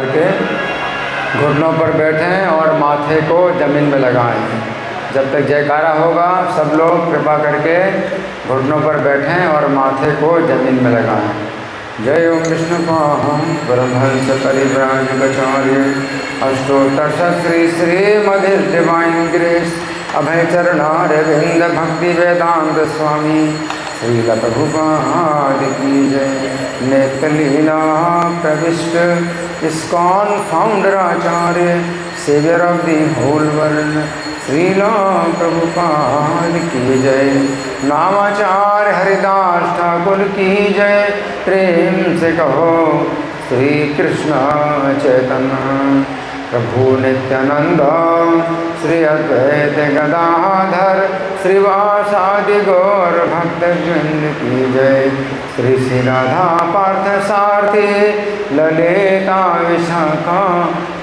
करके घुटनों पर बैठें और माथे को ज़मीन में लगाएं। जब तक जयकारा होगा सब लोग कृपा करके घुटनों पर बैठें और माथे को ज़मीन में लगाएं। जय ओम विष्णुपाहं परमहंस परिव्राजकाचार्य अष्टोत्तर Shri Srimad divine grace Abhay Charanaravinda Bhaktivedanta Swami Srila Prabhupada की जय। नेत्रलीला प्रविष्ट इस्कॉन फाउंडर आचार्य saviour of the whole world Srila Prabhupada की जय। नामाचार्य हरिदास ठाकुर की जय। प्रेम से कहो श्री कृष्ण चैतन्य प्रभु नित्यानंद श्री अद्वैत गदाधर श्रीवासादि गौर भक्तवृंद की जय। श्री श्री राधा पार्थ सारथी ललिता विशाखा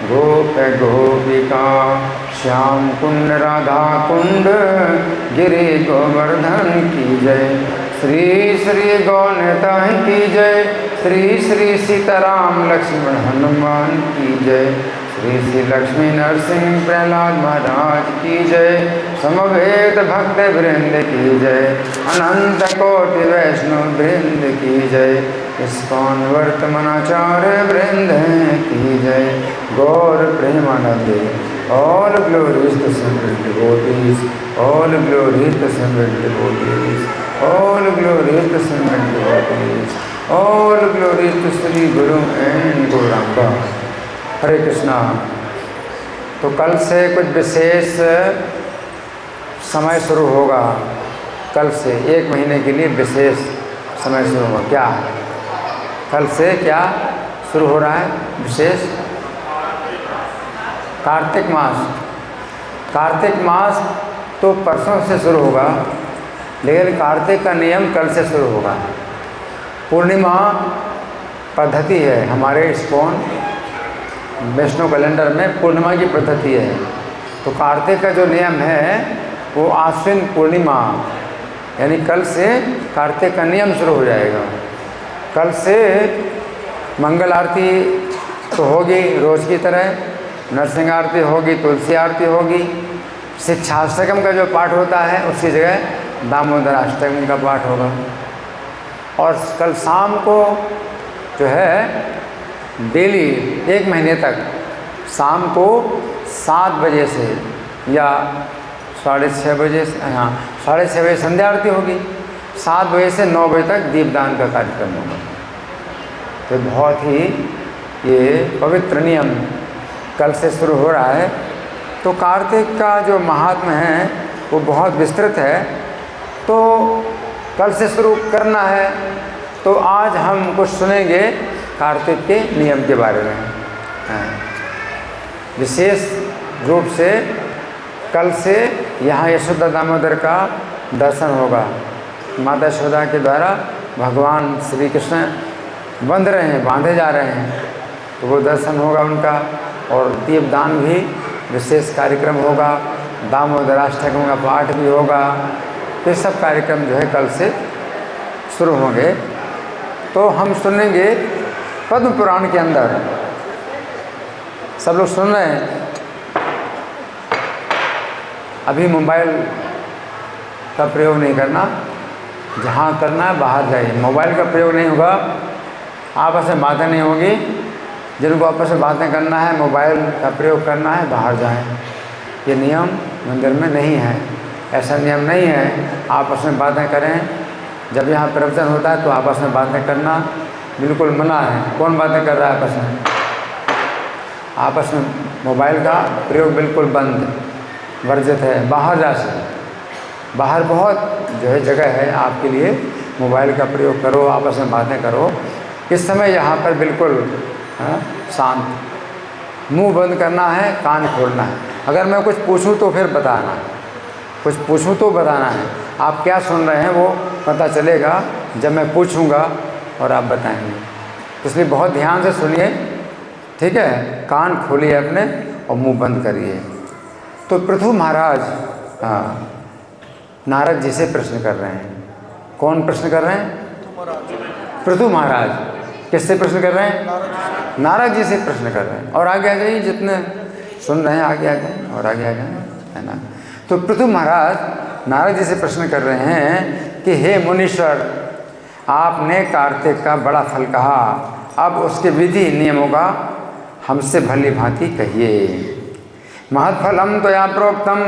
गोप गोपिका श्याम कुंड राधा कुंड गिरि गोवर्धन की जय। श्री श्री गौनता की जय। श्री श्री सीताराम लक्ष्मण हनुमान की जय। श्री श्री लक्ष्मी नरसिंह प्रहलाद महाराज की जय। समवेत भक्त वृंद की जय। अनंत कोटि वैष्णव वृंद की जय। इस्कॉन वर्तमानाचार्य वृंद की जय। गौर प्रेमानंदे all glories to separate devotees, all glories to separate devotees, all glories to separate devotees, all glories to Sri Guru and Gauranga। हरे कृष्णा। तो कल से कुछ विशेष समय शुरू होगा। कल से 1 महीने के लिए विशेष समय शुरू होगा। क्या कल से क्या शुरू हो रहा है विशेष? कार्तिक मास। कार्तिक मास तो परसों से शुरू होगा, लेकिन कार्तिक का नियम कल से शुरू होगा। पूर्णिमा पद्धति है हमारे इस्कॉन वैष्णव कैलेंडर में, पूर्णिमा की पद्धति है। तो कार्तिक का जो नियम है वो आश्विन पूर्णिमा यानी कल से कार्तिक का नियम शुरू हो जाएगा। कल से मंगल आरती तो होगी रोज़ की तरह, नरसिंह आरती होगी, तुलसी आरती होगी, शिक्षाष्टकम का जो पाठ होता है उसकी जगह दामोदर अष्टकम का पाठ होगा। और कल शाम को जो है डेली 1 महीने तक शाम को 7 बजे से या 6:30 बजे से, हाँ 6:30 बजे संध्या आरती होगी, 7 बजे से 9 बजे तक दीपदान का कार्यक्रम होगा। तो बहुत ही ये पवित्र नियम कल से शुरू हो रहा है। तो कार्तिक का जो महात्म्य है वो बहुत विस्तृत है, तो कल से शुरू करना है। तो आज हम कुछ सुनेंगे कार्तिक के नियम के बारे में। विशेष रूप से कल से यहाँ यशोदा दामोदर का दर्शन होगा। माता यशोदा के द्वारा भगवान श्री कृष्ण बंध रहे हैं, बांधे जा रहे हैं, तो वो दर्शन होगा उनका। और दीपदान भी विशेष कार्यक्रम होगा, दामोदराष्टकम का पाठ भी होगा। ये सब कार्यक्रम जो है कल से शुरू होंगे। तो हम सुनेंगे पद्म पुराण के अंदर, सब लोग सुन रहे हैं। अभी मोबाइल का प्रयोग नहीं करना, जहाँ करना है बाहर जाइए। मोबाइल का प्रयोग नहीं होगा, आपस में बातें नहीं होगी। जिनको आपस में बातें करना है, मोबाइल का प्रयोग करना है, बाहर जाएं। ये नियम मंदिर में नहीं है, ऐसा नियम नहीं है। आपस में बातें करें, जब यहाँ प्रवचन होता है तो आपस में बातें करना बिल्कुल मना है। कौन बातें कर रहा है आपस में? आपस में मोबाइल का प्रयोग बिल्कुल बंद, वर्जित है। बाहर जा सकते, बाहर बहुत जो है जगह है आपके लिए, मोबाइल का प्रयोग करो, आपस में बातें करो। इस समय यहाँ पर बिल्कुल शांत, मुंह बंद करना है, कान खोलना है। अगर मैं कुछ पूछूं तो फिर बताना है, कुछ पूछूं तो बताना है। आप क्या सुन रहे हैं वो पता चलेगा जब मैं पूछूंगा और आप बताएंगे। इसलिए बहुत ध्यान से सुनिए, ठीक है? कान खोलिए अपने और मुंह बंद करिए। तो पृथु महाराज नारद जी से प्रश्न कर रहे हैं। कौन प्रश्न कर रहे हैं? पृथु महाराज। किससे प्रश्न कर रहे हैं? नारद जी से प्रश्न कर रहे हैं। और आगे आ जाइए, जितने सुन रहे हैं आगे आ जाए और आगे आ जाए, है ना। तो पृथु महाराज नारद जी से प्रश्न कर रहे हैं कि हे मुनीश्वर, आपने कार्तिक का बड़ा फल कहा, अब उसके विधि नियमों का हमसे भली भांति कहिए। महत्फलम त्वया प्रोक्तम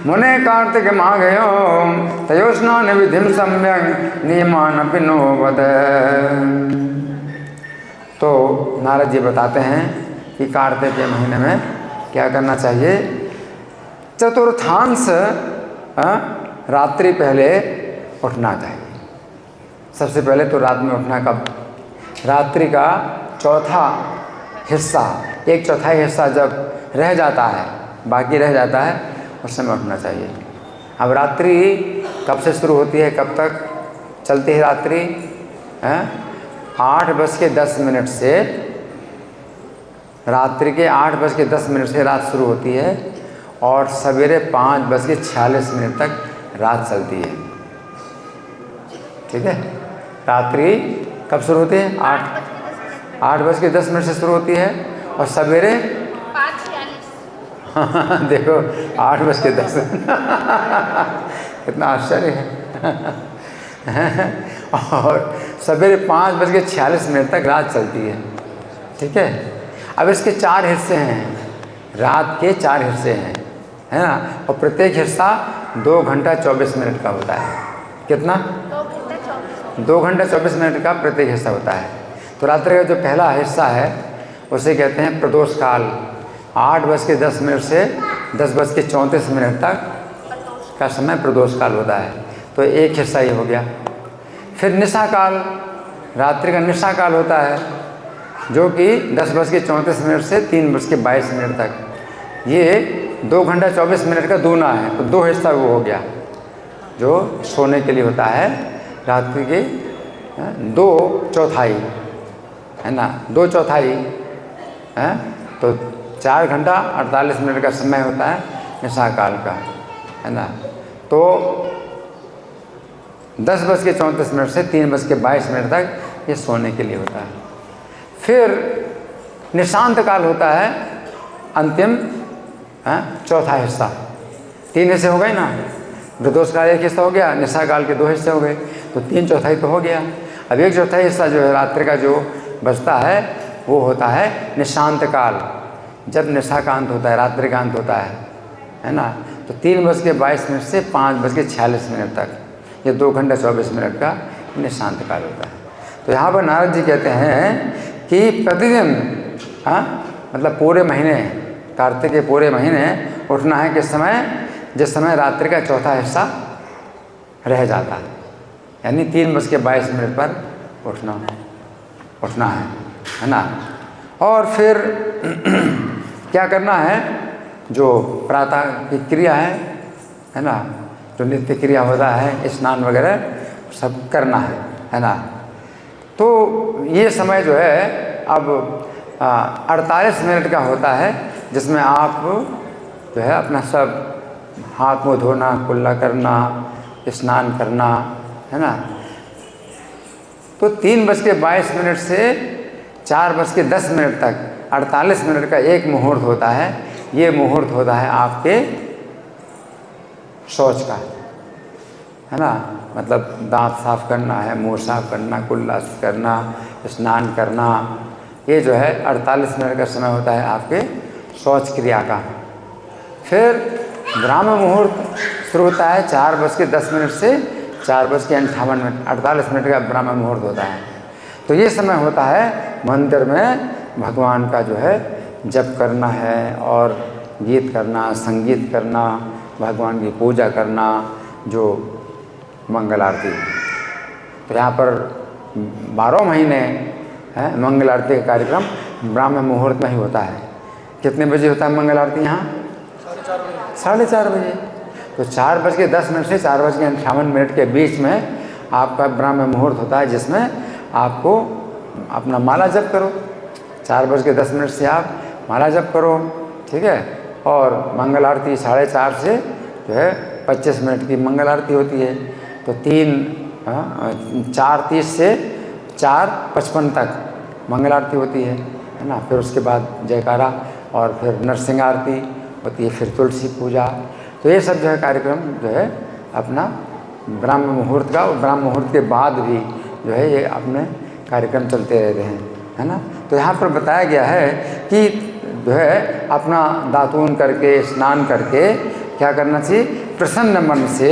मुने कार्तिक माघयो तयोस्नान विधिम सम्यक नियमान अपि नो वद। तो नारद जी बताते हैं कि कार्तिक के महीने में क्या करना चाहिए। चतुर्थांश रात्रि पहले उठना चाहिए। सबसे पहले तो रात में उठना कब? रात्रि का चौथा हिस्सा, एक चौथाई हिस्सा जब रह जाता है, बाकी रह जाता है, उस समय उठना चाहिए। अब रात्रि कब से शुरू होती है, कब तक चलती है रात्रि? 8:10 से, रात्रि के 8:10 से रात शुरू होती है और सवेरे 5:46 तक रात चलती है। ठीक है, रात्रि कब शुरू होती है? 8:10 से शुरू होती है और सवेरे 5:46। देखो 8:10 कितना आश्चर्य है। और सवेरे 5:46 तक रात चलती है। ठीक है, अब इसके 4 हिस्से हैं, रात के 4 हिस्से हैं, है ना। और प्रत्येक हिस्सा 2 घंटा 24 मिनट का होता है। कितना? 2 घंटा 24 मिनट का प्रत्येक हिस्सा होता है। तो रात्रि का जो पहला हिस्सा है उसे कहते हैं प्रदोष काल। 8:10 से 10:34 तक का समय प्रदोष काल होता है। तो एक हिस्सा ये हो गया। फिर निशा काल, रात्रि का निशा काल होता है, जो कि 10:34 से 3:22 तक। ये 2 घंटा 24 मिनट का दूना है। तो 2 हिस्सा वो हो गया जो सोने के लिए होता है। रात्रि के 2/4, है ना, 2/4 है। तो 4 घंटा 48 मिनट का समय होता है निशा काल का, है ना। तो 10:34 से 3:22 तक ये सोने के लिए होता है। फिर निशांत काल होता है, अंतिम चौथा हिस्सा। 3 हिस्से हो गए ना, प्रदोष काल 1 हिस्सा हो गया, निशा काल के 2 हिस्से हो गए, तो 3/4 तो हो गया। अब 1/4 हिस्सा जो है रात्रि का जो बचता है वो होता है निशांत काल, जब निशा का अंत होता है, रात्रि का अंत होता है ना। तो 3:22 से 5:46 तक ये 2 घंटा 24 मिनट का निशांत काल होता है। तो यहाँ पर नारद जी कहते हैं कि प्रतिदिन मतलब पूरे महीने, कार्तिक के पूरे महीने उठना है किस समय? जिस समय रात्रि का चौथा हिस्सा रह जाता है, यानी 3:22 पर उठना है ना। और फिर क्या करना है? जो प्रातः की क्रिया है ना, जो नित्य क्रिया होता है, स्नान वगैरह सब करना है ना। तो ये समय जो है अब 48 मिनट का होता है, जिसमें आप जो है अपना सब हाथ मुँह धोना, कुल्ला करना, स्नान करना, है ना। तो 3:22 से 4:10 तक 48 मिनट का एक मुहूर्त होता है। ये मुहूर्त होता है आपके शौच का, है ना। मतलब दांत साफ करना है, मुंह साफ करना, कुल्ला करना, स्नान करना, ये जो है 48 मिनट का समय होता है आपके शौच क्रिया का। फिर ब्राह्म मुहूर्त शुरू होता है 4:10 से 4:58, 48 मिनट का ब्राह्म मुहूर्त होता है। तो ये समय होता है मंदिर में भगवान का जो है जप करना है और गीत करना, संगीत करना, भगवान की पूजा करना, जो मंगल आरती। तो यहाँ पर 12 महीने है मंगल आरती का कार्यक्रम ब्राह्म मुहूर्त में ही होता है। कितने बजे होता है मंगल आरती यहाँ? 4:30 बजे। तो 4:10 से 4:58 के बीच में आपका ब्राह्म मुहूर्त होता है, जिसमें आपको अपना माला जप करो। 4:10 से आप माला जप करो, ठीक है। और मंगल आरती 4:30 से जो है 25 मिनट की मंगल आरती होती है। तो 4:30 से 4:55 तक मंगल आरती होती है है ना। फिर उसके बाद जयकारा और फिर नरसिंह आरती होती है, फिर तुलसी पूजा। तो ये सब जो है कार्यक्रम जो है अपना ब्रह्म मुहूर्त का, और ब्रह्म मुहूर्त के बाद भी जो है ये अपने कार्यक्रम चलते रहते हैं, है ना। तो यहाँ पर बताया गया है कि जो है अपना दातून करके, स्नान करके क्या करना चाहिए, प्रसन्न मन से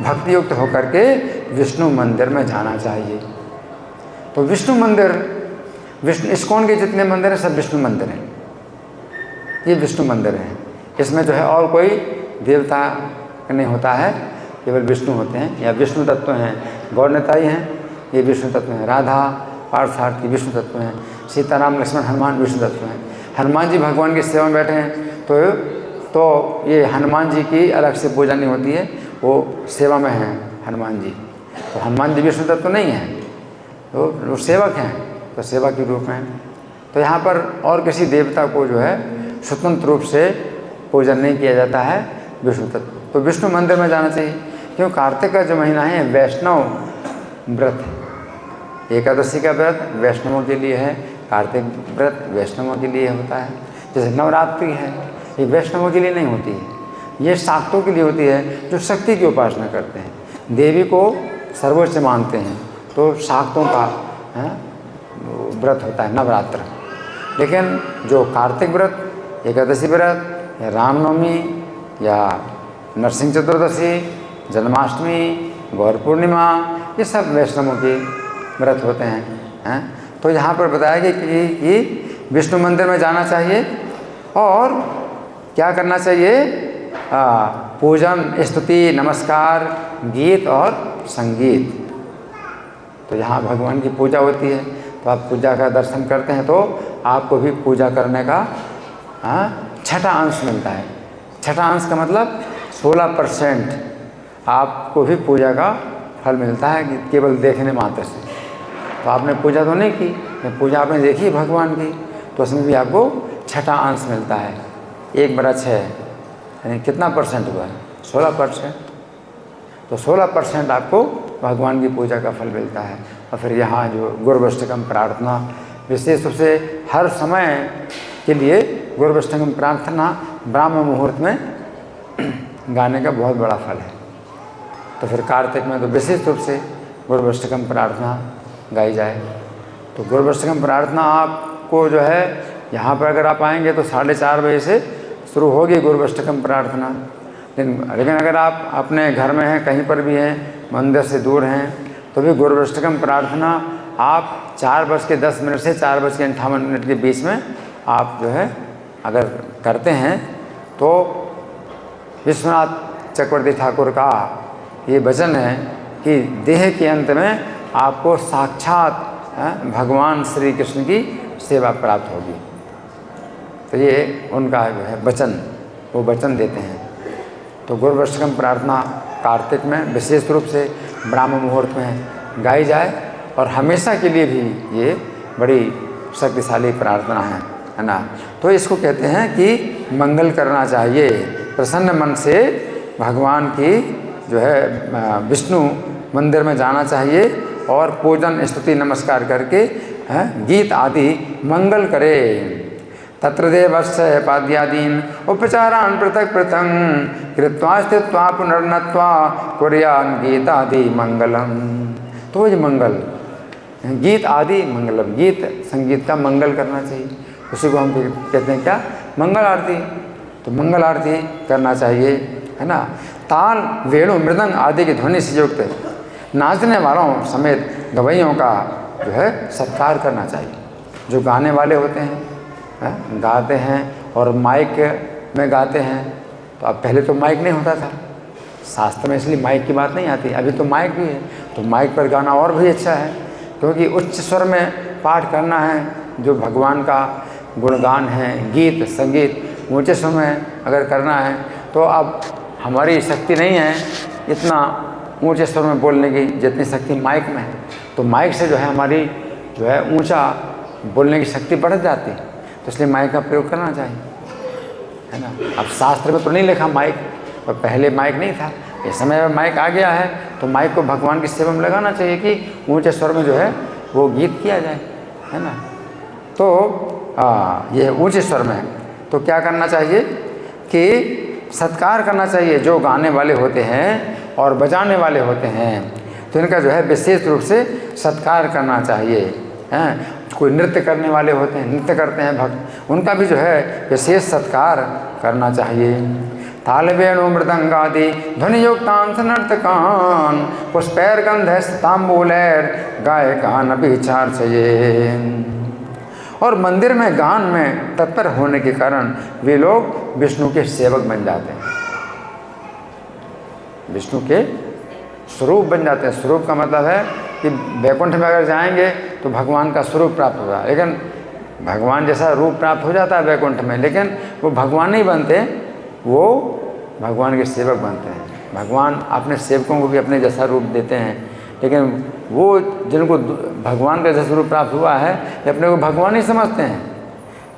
भक्तियुक्त होकर के विष्णु मंदिर में जाना चाहिए। तो विष्णु मंदिर, विष्णु इस्कॉन के जितने मंदिर हैं सब विष्णु मंदिर हैं, ये विष्णु मंदिर हैं। इसमें जो है और कोई देवता नहीं होता है, केवल विष्णु होते हैं, या विष्णु तत्व हैं। गौरनिताई हैं, ये विष्णु तत्व हैं। राधा पार्थसारथी विष्णु तत्व हैं। सीताराम लक्ष्मण हनुमान विष्णु तत्व हैं। हनुमान जी भगवान की सेवा में बैठे हैं, तो ये हनुमान जी की अलग से पूजा नहीं होती है, वो सेवा में हैं हनुमान जी। तो हनुमान जी विष्णु तत्व नहीं हैं, तो वो सेवक हैं, तो सेवा के रूप में। तो यहाँ पर और किसी देवता को जो है स्वतंत्र रूप से पूजन नहीं किया जाता है, विष्णु तत्व। तो विष्णु मंदिर में जाना चाहिए, क्यों, कार्तिक का जो महीना है वैष्णव व्रत है। एकादशी का व्रत वैष्णवों के लिए है, कार्तिक व्रत वैष्णवों के लिए होता है। जैसे नवरात्रि है, ये वैष्णवों के लिए नहीं होती है, ये शाक्तों के लिए होती है जो शक्ति की उपासना करते हैं, देवी को सर्वोच्च मानते हैं। तो शाक्तों का व्रत होता है नवरात्र। लेकिन जो कार्तिक व्रत, एकादशी व्रत, या रामनवमी, या नरसिंह चतुर्दशी, जन्माष्टमी, गौर पूर्णिमा, ये सब वैष्णवों के व्रत होते हैं। तो यहाँ पर बताया गया कि विष्णु मंदिर में जाना चाहिए और क्या करना चाहिए, पूजन, स्तुति, नमस्कार, गीत और संगीत। तो यहाँ भगवान की पूजा होती है, तो आप पूजा का दर्शन करते हैं तो आपको भी पूजा करने का छठा अंश मिलता है। छठा अंश का मतलब 16% आपको भी पूजा का फल मिलता है, कि केवल देखने मात्र से। तो आपने पूजा तो नहीं की, पूजा आपने देखी भगवान की, तो उसमें भी आपको छठा अंश मिलता है। 1/6 यानी कितना परसेंट हुआ है, 16%। तो 16% आपको भगवान की पूजा का फल मिलता है। और फिर यहाँ जो गुरुवष्टकम प्रार्थना, विशेष रूप से हर समय के लिए गुरुवष्टकम प्रार्थना ब्राह्म मुहूर्त में गाने का बहुत बड़ा फल है। तो फिर कार्तिक में तो विशेष रूप से गुरुवष्टकम प्रार्थना गाई जाए। तो गुरुवष्टकम प्रार्थना आपको जो है यहाँ पर अगर आप आएंगे तो 4:30 बजे से शुरू होगी गुरुवष्टकम प्रार्थना। लेकिन अगर आप अपने घर में हैं, कहीं पर भी हैं, मंदिर से दूर हैं, तो भी गुरुवष्टकम प्रार्थना आप 4:10 से 4:58 के बीच में आप जो है अगर करते हैं तो विश्वनाथ चक्रवर्ती ठाकुर का ये वचन है कि देह के अंत में आपको साक्षात भगवान श्री कृष्ण की सेवा प्राप्त होगी। तो ये उनका जो है वचन, वो वचन देते हैं। तो गुरुवष्टकम प्रार्थना कार्तिक में विशेष रूप से ब्राह्म मुहूर्त में गाई जाए, और हमेशा के लिए भी ये बड़ी शक्तिशाली प्रार्थना है ना। तो इसको कहते हैं कि मंगल करना चाहिए, प्रसन्न मन से भगवान की जो है विष्णु मंदिर में जाना चाहिए, और पूजन, स्तुति, नमस्कार करके गीत आदि मंगल करे। तत्र देवस्य पाद्यादीन उपचारान् पृथक पृथक कृत्वा स्थित्वा पुनर्नत्वा कुर्यान् गीतादि मंगलम। तो ये मंगल, गीत आदि मंगलम, गीत संगीत का मंगल करना चाहिए, उसी को हम कहते हैं क्या, मंगल आरती। तो मंगल आरती करना चाहिए, है ना। ताल, वेणु, मृदंग आदि की ध्वनि से युक्त नाचने वालों समेत गवैयों का जो है सत्कार करना चाहिए। जो गाने वाले होते हैं, गाते हैं और माइक में गाते हैं। तो अब पहले तो माइक नहीं होता था शास्त्र में, इसलिए माइक की बात नहीं आती। अभी तो माइक भी है, तो माइक पर गाना और भी अच्छा है, क्योंकि उच्च स्वर में पाठ करना है, जो भगवान का गुणगान है, गीत संगीत ऊँचे स्वर में अगर करना है, तो अब हमारी शक्ति नहीं है इतना ऊँचे स्वर में बोलने की जितनी शक्ति माइक में है। तो माइक से जो है हमारी जो है ऊँचा बोलने की शक्ति बढ़ जाती है, तो इसलिए माइक का प्रयोग करना चाहिए, है ना। अब शास्त्र में तो नहीं लिखा माइक, और पहले माइक नहीं था, इस समय में माइक आ गया है, तो माइक को भगवान की सेवा में लगाना चाहिए कि ऊँचे स्वर में जो है वो गीत किया जाए, है ना। तो ये ऊंचे स्वर में, तो क्या करना चाहिए कि सत्कार करना चाहिए। जो गाने वाले होते हैं और बजाने वाले होते हैं तो इनका जो है विशेष रूप से सत्कार करना चाहिए। हैं कोई नृत्य करने वाले होते हैं, नृत्य करते हैं भक्त, उनका भी जो है विशेष सत्कार करना चाहिए। ताल वेणु मृदंगादि ध्वनि युक्तांश नर्तकान पुष्पैर गंधै तांबूलैर गायकान अभिचार चाहिए। और मंदिर में गान में तत्पर होने के कारण वे लोग विष्णु के सेवक बन जाते हैं, विष्णु के स्वरूप बन जाते हैं। स्वरूप का मतलब है कि वैकुंठ में अगर जाएंगे तो भगवान का स्वरूप प्राप्त होगा, लेकिन भगवान जैसा रूप प्राप्त हो जाता है वैकुंठ में, लेकिन वो भगवान नहीं बनते, वो भगवान के सेवक बनते हैं। भगवान अपने सेवकों को भी अपने जैसा रूप देते हैं, लेकिन वो जिनको भगवान का जैसा रूप प्राप्त हुआ है वे अपने को भगवान ही समझते हैं।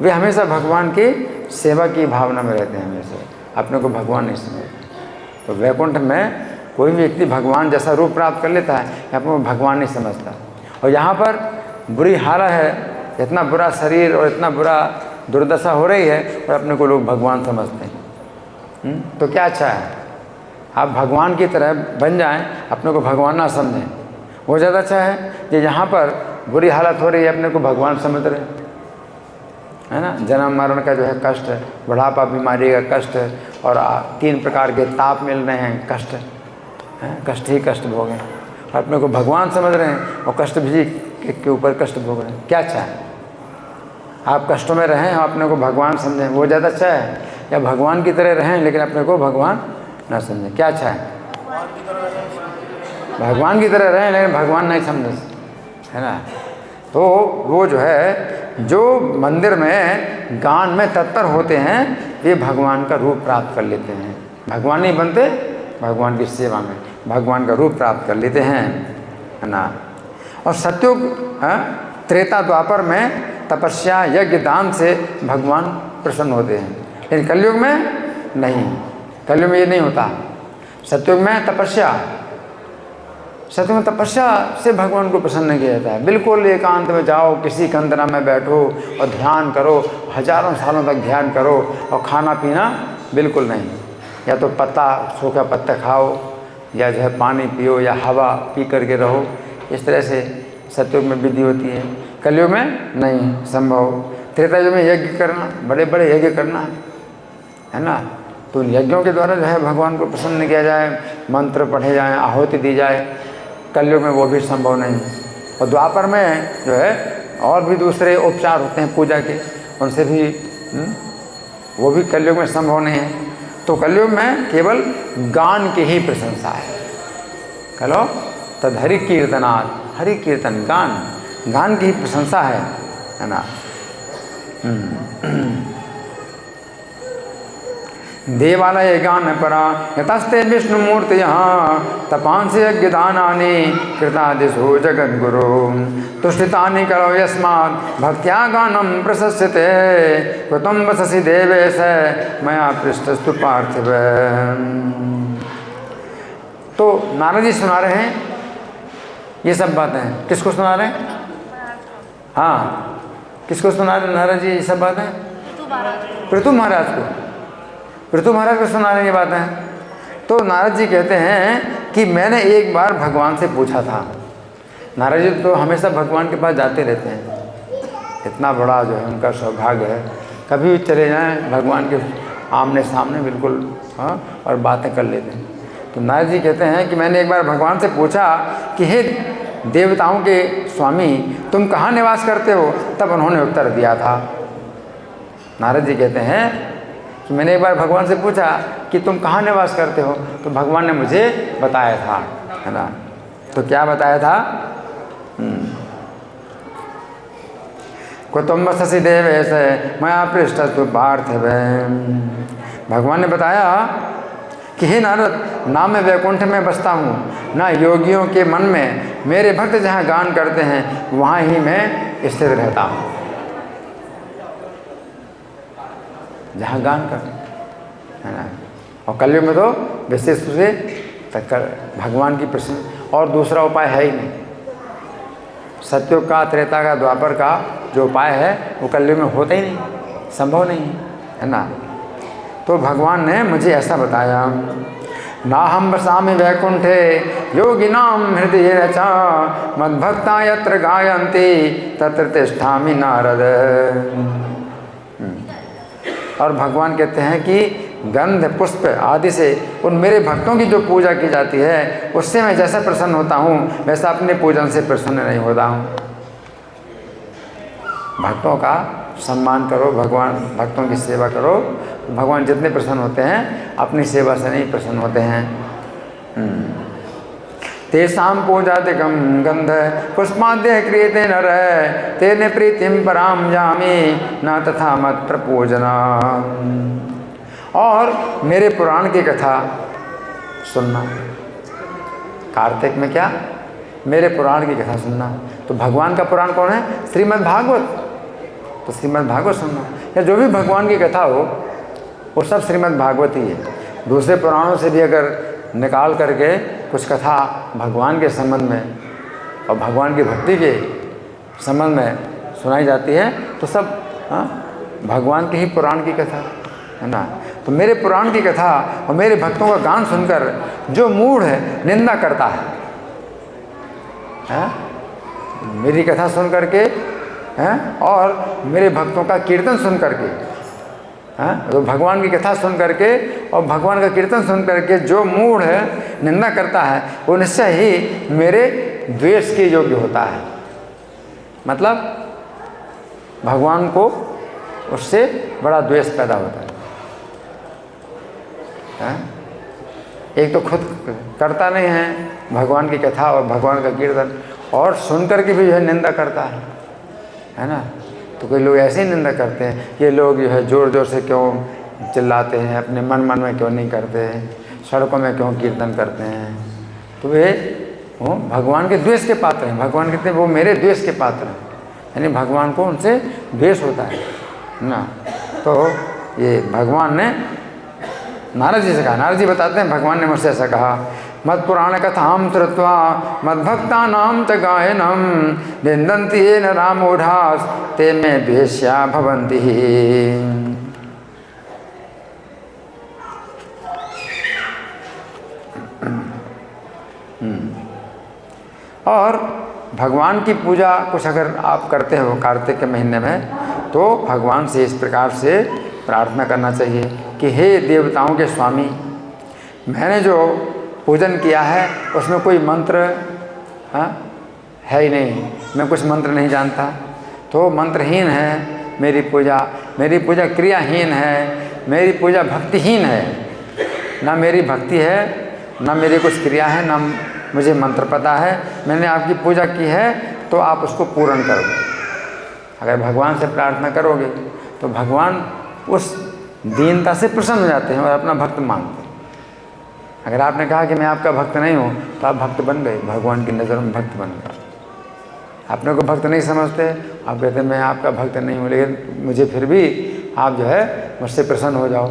वे हमेशा भगवान की सेवा की भावना में रहते हैं, हमेशा अपने को भगवान नहीं समझते। तो वैकुंठ में कोई भी व्यक्ति भगवान जैसा रूप प्राप्त कर लेता है, अपने को भगवान नहीं समझता। और यहाँ पर बुरी हालत है, इतना बुरा शरीर और इतना बुरा दुर्दशा हो रही है और अपने को लोग भगवान समझते हैं। तो क्या अच्छा है, आप भगवान की तरह बन जाएं, अपने को भगवान ना समझें, वो ज़्यादा अच्छा है। कि यहाँ पर बुरी हालत हो रही है, अपने को भगवान समझ रहे है ना। जन्म मरण का जो है कष्ट है, बुढ़ापा बीमारी का कष्ट है, और 3 प्रकार के ताप मिल रहे हैं, कष्ट है, कष्ट ही कष्ट भोग हैं, और अपने को भगवान समझ रहे हैं और कष्ट भी के ऊपर कष्ट भोग रहे हैं। क्या अच्छा है, आप कष्टों में रहें और अपने को भगवान समझें, वो ज़्यादा अच्छा है, या भगवान की तरह रहें लेकिन अपने को भगवान ना समझें। क्या अच्छा है, भगवान की तरह रहें लेकिन भगवान नहीं समझे, है ना। तो वो जो है, जो मंदिर में गान में तत्पर होते हैं वे भगवान का रूप प्राप्त कर लेते हैं। भगवान नहीं बनते, भगवान की सेवा में भगवान का रूप प्राप्त कर लेते हैं, है ना। और सत्युग त्रेता द्वापर में तपस्या यज्ञ दान से भगवान प्रसन्न होते हैं, लेकिन कलयुग में नहीं, कलयुग में ये नहीं होता। सत्युग में तपस्या, सत्युग में तपस्या से भगवान को प्रसन्न किया जाता है। बिल्कुल एकांत में जाओ, किसी कंदरा में बैठो और ध्यान करो, हजारों सालों तक ध्यान करो, और खाना पीना बिल्कुल नहीं, या तो पत्ता सूखा पत्ता खाओ, या जो है पानी पियो, या हवा पी करके रहो। इस तरह से सत्युग में विधि होती है, कलयुग में नहीं संभव। त्रेता युग में यज्ञ करना, बड़े बड़े यज्ञ करना है ना, तो उन यज्ञों के द्वारा जो है भगवान को प्रसन्न किया जाए, मंत्र पढ़े जाएं, आहुति दी जाए। कलयुग में वो भी संभव नहीं। और द्वापर में जो है और भी दूसरे उपचार होते हैं पूजा के, उनसे भी वो भी कलयुग में संभव नहीं है। तो कलयुग में केवल गान की ही प्रशंसा है। कलो तद हरि कीर्तनात्, हरि कीर्तन गान, गान की ही प्रशंसा है ना। देवालय गान परा यतस्ते विष्णु मूर्ति यहाँ तपांसि यज्ञ दानानि कृतादिषु जगद्गुरु तुष्टितानि करो यस्मात् भक्त्या गानम प्रशस्यते कृतं वससि देवेश मया पृष्ठस्तु पार्थिव। तो नारद जी सुना रहे हैं ये सब बातें, किसको सुना रहे हैं? हाँ, किसको सुना रहे नारद जी ये सब बातें? पृथु महाराज को, पृथु महाराज को सुना रहे ये बातें। तो नारद जी कहते हैं कि मैंने एक बार भगवान से पूछा था। नारद जी तो हमेशा भगवान के पास जाते रहते हैं, इतना बड़ा जो है उनका सौभाग्य है, कभी भी चले जाएं भगवान के आमने सामने बिल्कुल, हाँ, और बातें कर लेते हैं। तो नारद जी कहते हैं कि मैंने एक बार भगवान से पूछा कि हे देवताओं के स्वामी, तुम कहाँ निवास करते हो? तब उन्होंने उत्तर दिया था। नारद जी कहते हैं कि मैंने एक बार भगवान से पूछा कि तुम कहाँ निवास करते हो, तो भगवान ने मुझे बताया था, है ना। तो क्या बताया था? कुतुम वससि देवेश मया पृष्ठस्तु पार्थिव। भगवान ने बताया कि हे नारद, ना मैं वैकुंठ में बसता हूँ, ना योगियों के मन में, मेरे भक्त जहाँ गान करते हैं वहाँ ही मैं स्थित रहता हूँ, जहाँ गान करते है ना। और कलयुग में तो विशेष रूप से भगवान की प्रसन्न, और दूसरा उपाय है ही नहीं। सत्युग का, त्रेता का, द्वापर का जो उपाय है वो कलयुग में होता ही नहीं, संभव नहीं है ना। तो भगवान ने मुझे ऐसा बताया, ना हम बसामि वैकुंठे योगिनाम हृदय रचा मद्भक्ता यत्र गायन्ति तत्र तिष्ठामि नारद। और भगवान कहते हैं कि गंध पुष्प आदि से उन मेरे भक्तों की जो पूजा की जाती है उससे मैं जैसा प्रसन्न होता हूँ वैसा अपने पूजन से प्रसन्न नहीं होता हूँ। भक्तों का सम्मान करो, भगवान भक्तों की सेवा करो, भगवान जितने प्रसन्न होते हैं अपनी सेवा से नहीं प्रसन्न होते हैं। तेषां पूजादिकं गंध पुष्पाद्य क्रियते नर तेने प्रीतिम पराम जामि न तथा मत प्रपूजना। और मेरे पुराण की कथा सुनना, कार्तिक में क्या, मेरे पुराण की कथा सुनना। तो भगवान का पुराण कौन है? श्रीमद् भागवत। तो श्रीमद् भागवत सुनना, या जो भी भगवान की कथा हो वो सब श्रीमद् भागवत ही है। दूसरे पुराणों से भी अगर निकाल करके कुछ कथा भगवान के संबंध में और भगवान की भक्ति के संबंध में सुनाई जाती है तो सब भगवान के ही पुराण की कथा है ना। तो मेरे पुराण की कथा और मेरे भक्तों का गान सुनकर जो मूढ़ है निंदा करता है, मेरी कथा सुन करके और मेरे भक्तों का कीर्तन सुन करके, तो भगवान की कथा सुन करके और भगवान का कीर्तन सुन करके जो मूढ़ है निंदा करता है वो निश्चय ही मेरे द्वेष के योग्य होता है। मतलब भगवान को उससे बड़ा द्वेष पैदा होता है। एक तो खुद करता नहीं है भगवान की कथा और भगवान का कीर्तन, और सुन करके भी जो है निंदा करता है ना। तो कोई लोग ऐसे ही निंदा करते हैं, ये लोग जो है ज़ोर ज़ोर से क्यों चिल्लाते हैं, अपने मन मन में क्यों नहीं करते हैं, सड़कों में क्यों कीर्तन करते हैं। तो वे वो भगवान के द्वेष के पात्र हैं। भगवान कहते हैं वो मेरे द्वेष के पात्र हैं, यानी भगवान को उनसे द्वेष होता है ना। तो ये भगवान ने नारद जी से कहा, नारद जी बताते हैं भगवान ने मुझसे ऐसा कहा, मद पुराण कथाम श्रुत्वा मद्भक्ता नाम च गायनम निंदन्ति येन रामोढ़ास ते में द्वेष्या भवन्ति। और भगवान की पूजा कुछ अगर आप करते हो कार्तिक के महीने में तो भगवान से इस प्रकार से प्रार्थना करना चाहिए कि हे देवताओं के स्वामी, मैंने जो पूजन किया है उसमें कोई मंत्र है ही नहीं, मैं कुछ मंत्र नहीं जानता, तो मंत्रहीन है मेरी पूजा क्रियाहीन है, मेरी पूजा भक्तिहीन है। ना मेरी भक्ति है, ना मेरी कुछ क्रिया है, ना मुझे मंत्र पता है। मैंने आपकी पूजा की है तो आप उसको पूर्ण करो। अगर भगवान से प्रार्थना करोगे तो भगवान उस दीनता से प्रसन्न हो जाते हैं और अपना भक्त मानते हैं। अगर आपने कहा कि मैं आपका भक्त नहीं हूँ तो आप भक्त बन गए, भगवान की नज़र में भक्त बन गए। अपने को भक्त नहीं समझते, आप कहते हैं मैं आपका भक्त नहीं हूँ लेकिन मुझे फिर भी आप जो है मुझसे प्रसन्न हो जाओ,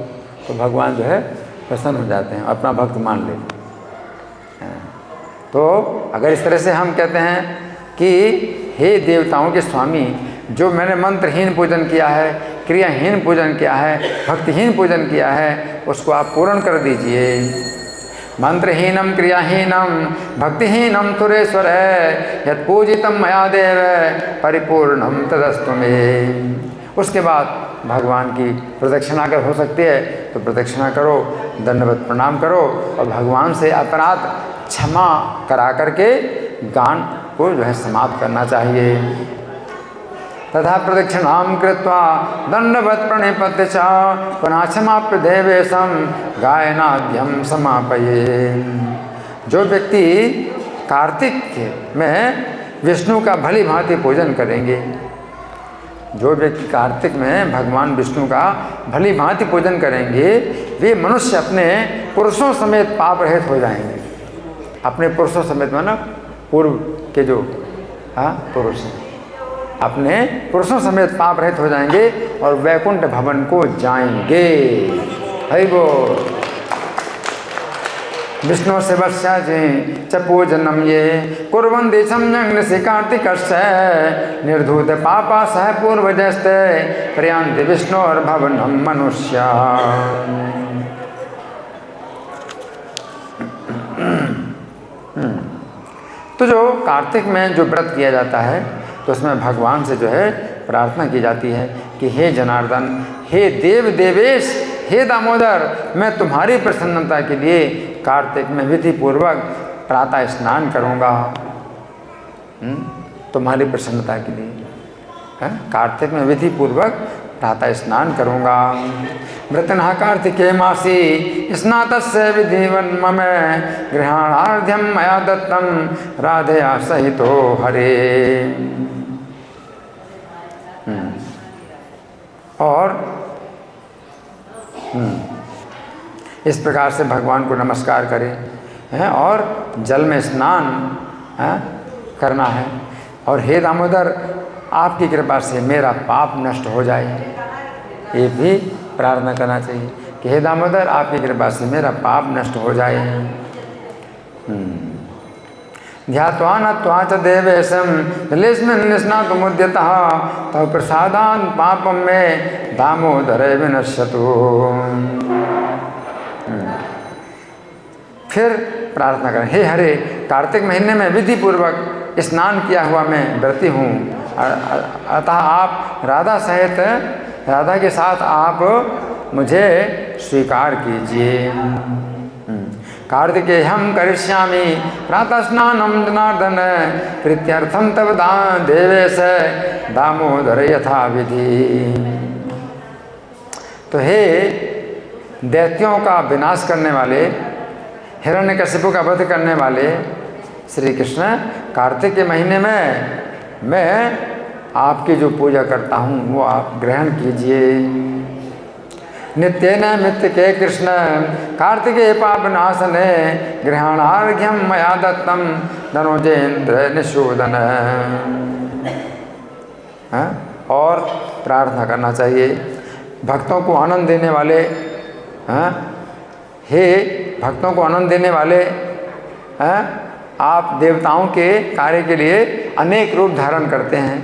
तो भगवान जो है प्रसन्न हो जाते हैं, अपना भक्त मान लेते हैं। तो अगर इस तरह से हम कहते हैं कि हे देवताओं के स्वामी, जो मैंने मंत्रहीन पूजन किया है, क्रियाहीन पूजन किया है, भक्तिहीन पूजन किया है, उसको आप पूर्ण कर दीजिए। मंत्रहीनम क्रियाहीनम भक्तिहीनम सुरेश्वर है यत् पूजितम मया देव परिपूर्णम तदस्तु मे। उसके बाद भगवान की प्रदक्षिणा अगर हो सकती है तो प्रदक्षिणा करो, दंडवत प्रणाम करो और भगवान से अपराध क्षमा करा करके गान को जो है समाप्त करना चाहिए। तथा प्रदक्षिणां कृत्वा दंडवत प्रणिपत्य च पुनः क्षमाप्य देवेशम गायनाद्यम समापये। जो व्यक्ति कार्तिक में विष्णु का भली भांति पूजन करेंगे, जो व्यक्ति कार्तिक में भगवान विष्णु का भली भांति पूजन करेंगे, वे मनुष्य अपने पुरुषों समेत पाप रहित हो जाएंगे। अपने पुरुषों समेत माना पूर्व के जो पुरुष हैं, अपने पुरुषों समेत पाप रहित हो जाएंगे और वैकुंठ भवन को जाएंगे। हरि बोल। विष्णु शिवस्य च पूजनम ये कुर्वन्ति सम्यग् कार्तिकस्य निर्धूत पापा सह पूर्वजस्ते प्रयान्ति विष्णोर्भवनं मनुष्या। तो जो कार्तिक में जो व्रत किया जाता है तो उसमें भगवान से जो है प्रार्थना की जाती है कि हे जनार्दन, हे देव देवेश, हे दामोदर, मैं तुम्हारी प्रसन्नता के लिए कार्तिक में विधि पूर्वक प्रातः स्नान करूँगा। तुम्हारी प्रसन्नता के लिए कार्तिक में विधि पूर्वक प्रातः स्नान करूँगा। मृतनः कार्तिके मासी स्नातस्य विधिवन् मम गृहाणार्ध्यं मया दत्तं राधया सहितो हरे। और इस प्रकार से भगवान को नमस्कार करें और जल में स्नान करना है। और हे दामोदर, आपकी कृपा से मेरा पाप नष्ट हो जाए, ये भी प्रार्थना करना चाहिए कि हे दामोदर, आपकी कृपा से मेरा पाप नष्ट हो जाए। ध्यात्वा नत्वा च देवेशं जलेस्मिन् स्नातुमुद्यतः तव प्रसादान् पापं मे दामोदरे विनश्यतु। फिर प्रार्थना करें, हे हरे, कार्तिक महीने में विधि पूर्वक स्नान किया हुआ मैं व्रती हूँ, अतः आप राधा के साथ आप मुझे स्वीकार कीजिए। कार्तिके हम करिष्यामि प्रातः स्नानं जनार्दन प्रीत्यर्थं तव देवेश दामोदर यथा विधि। तो हे दैत्यों का विनाश करने वाले, हिरण्यकशिपु का वध करने वाले श्री कृष्ण, कार्तिक के महीने में मैं आपकी जो पूजा करता हूँ वो आप ग्रहण कीजिए। नित्येन मित्यके कृष्ण कार्तिके पापनाशने गृहाणार्घ्यं मया दत्तं धनुजेन्द्र निषूदन। और प्रार्थना करना चाहिए भक्तों को आनंद देने वाले, हे भक्तों को आनंद देने वाले, आप देवताओं के कार्य के लिए अनेक रूप धारण करते हैं,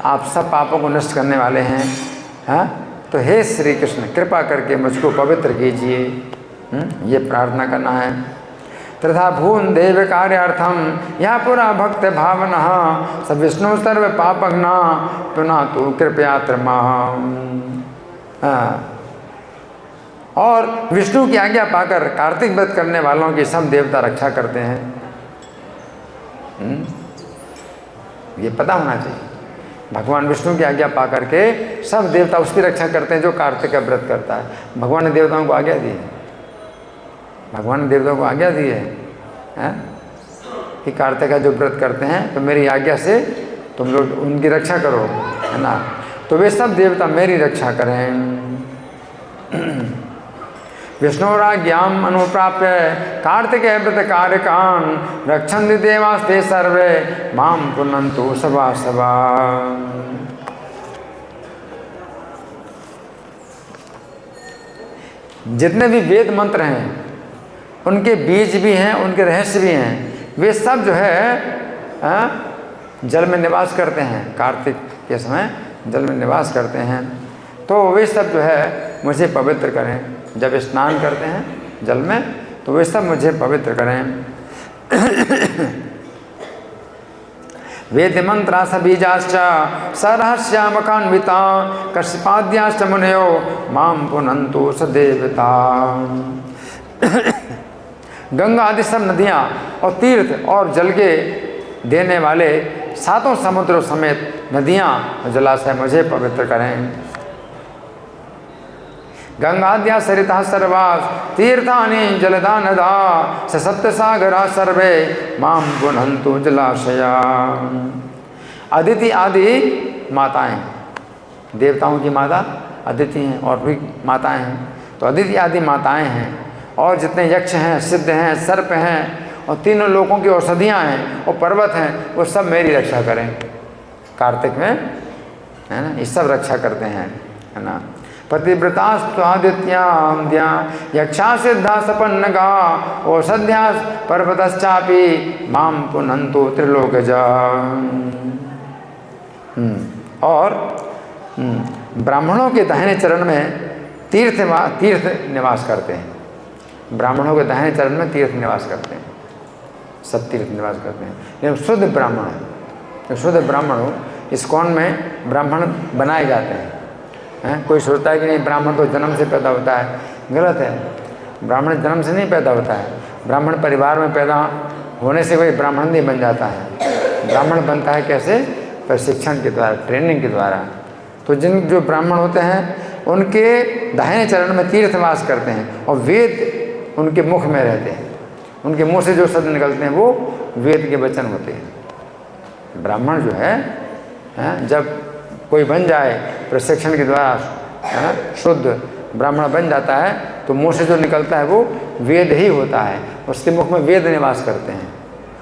आप सब पापों को नष्ट करने वाले हैं। तो हे श्री कृष्ण, कृपा करके मुझको पवित्र कीजिए, ये प्रार्थना करना है। तथा भून देव कार्यार्थम या पुरा भक्त भावना स विष्णु सर्व पापघ्ना पुनः तू कृपया त्रमा। और विष्णु की आज्ञा पाकर कार्तिक व्रत करने वालों की सब देवता रक्षा करते हैं। ये पता होना चाहिए, भगवान विष्णु की आज्ञा पा करके सब देवता उसकी रक्षा करते हैं जो कार्तिक का व्रत करता है। भगवान ने देवताओं को आज्ञा दी है, भगवान ने देवताओं को आज्ञा दी है कि कार्तिक का जो व्रत करते हैं तो मेरी आज्ञा से तुम लोग उनकी रक्षा करो, है ना। तो वे सब देवता मेरी रक्षा करें। विष्णुराज्ञाम अनुप्राप्य कार्तिक व्रत कार्यकान रक्षन्ति देवास्ते सर्वे माम पुनन्तु सभा सभा। जितने भी वेद मंत्र हैं उनके बीज भी हैं, उनके रहस्य भी हैं, वे सब जो है जल में निवास करते हैं। कार्तिक के समय जल में निवास करते हैं, तो वे सब जो है मुझे पवित्र करें। जब स्नान करते हैं जल में तो वे सब मुझे पवित्र करें। वेद मंत्रास बीजाश्च सरहस्यामकान्विता कश्यपाद्याश्च मुनयो माम पुनन्तु सदेवता। गंगा आदि सब नदियाँ और तीर्थ और जल के देने वाले सातों समुद्रों समेत नदियाँ और जलाशय मुझे पवित्र करें। गंगाद्या सरिता सर्वास तीर्थानि जलदा नदा स सप्तसागरा सर्वे माम पुनन्तु जलाशया। अदिति आदि माताएं, देवताओं की माता अदिति हैं और भी माताएं हैं, तो अदिति आदि माताएं हैं। और जितने यक्ष हैं, सिद्ध हैं, सर्प हैं और तीनों लोकों की औषधियाँ हैं और पर्वत हैं, वो सब मेरी रक्षा करें कार्तिक में, है ना। ये सब रक्षा करते हैं, है ना। पतिव्रतास्त्वादित्यां द्या यक्षा सिद्धा सपन्नगा औषध्या पर्वतश्चापि माम पुनंतो त्रिलोकजा। और ब्राह्मणों के दाहिने चरण में तीर्थ निवास करते हैं। ब्राह्मणों के दाहिने चरण में तीर्थ निवास करते हैं, सब तीर्थ निवास करते हैं। लेकिन शुद्ध ब्राह्मण है, शुद्ध ब्राह्मण हो, इस्कॉन में ब्राह्मण बनाए जाते हैं। कोई सोचता है कि नहीं ब्राह्मण तो जन्म से पैदा होता है, गलत है। ब्राह्मण जन्म से नहीं पैदा होता है, ब्राह्मण परिवार में पैदा होने से कोई ब्राह्मण नहीं बन जाता है। ब्राह्मण बनता है कैसे? प्रशिक्षण के द्वारा, ट्रेनिंग के द्वारा। तो जो ब्राह्मण होते हैं उनके दाहिने चरण में तीर्थ वास करते हैं और वेद उनके मुख में रहते हैं। उनके मुंह से जो शब्द निकलते हैं वो वेद के वचन होते हैं। ब्राह्मण जो है जब कोई बन जाए प्रशिक्षण के द्वारा शुद्ध ब्राह्मण बन जाता है तो मुंह से जो निकलता है वो वेद ही होता है। उसके मुख में वेद निवास करते हैं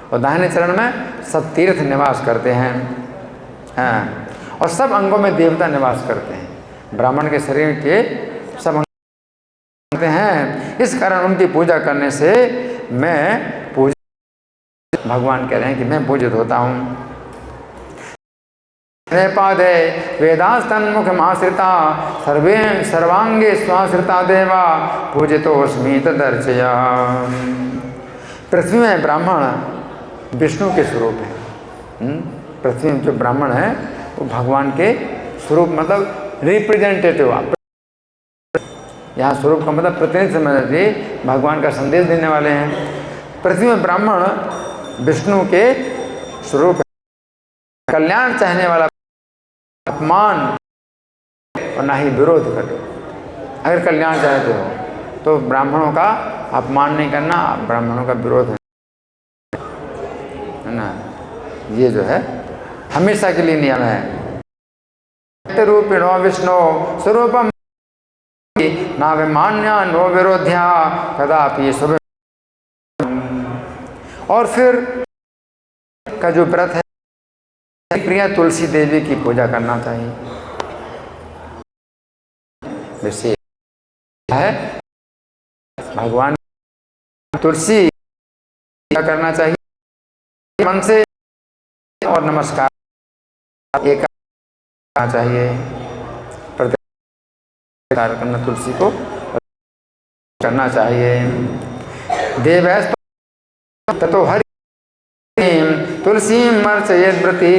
और दाहिने चरण में सब तीर्थ निवास करते हैं। और सब अंगों में देवता निवास करते हैं। ब्राह्मण के शरीर के सब अंग करते हैं। इस कारण उनकी पूजा करने से मैं भगवान कह रहे हैं कि मैं पूजित होता हूँ। पादे वेदास्तन्मुखमाश्रिता सर्वे सर्वांगे स्वाश्रिता देवा पूजितोऽस्मि तदर्चया। पृथ्वी में ब्राह्मण विष्णु के स्वरूप है। पृथ्वी में जो ब्राह्मण है वो भगवान के स्वरूप, मतलब रिप्रेजेंटेटिव। यहाँ स्वरूप का मतलब प्रतिनिधि समझिए, भगवान का संदेश देने वाले हैं। पृथ्वी में ब्राह्मण विष्णु के स्वरूप है। कल्याण चाहने वाला अपमान और ना ही विरोध करे। अगर कल्याण चाहते हो तो ब्राह्मणों का अपमान नहीं करना, ब्राह्मणों का विरोध है ना। ये जो है हमेशा के लिए नियम है। रूपिणो विष्णु स्वरूपम ना विमान्या नो विरोध्या कदापि शुभ। और फिर का जो व्रत है, प्रिया तुलसी देवी की पूजा करना चाहिए। जैसे है भगवान तुलसी पूजा करना चाहिए मन से, और नमस्कार एक करना चाहिए। प्रत्येक करना तुलसी को करना चाहिए। देवैस्त ततो हरि तुलसी मर्चयेत् व्रती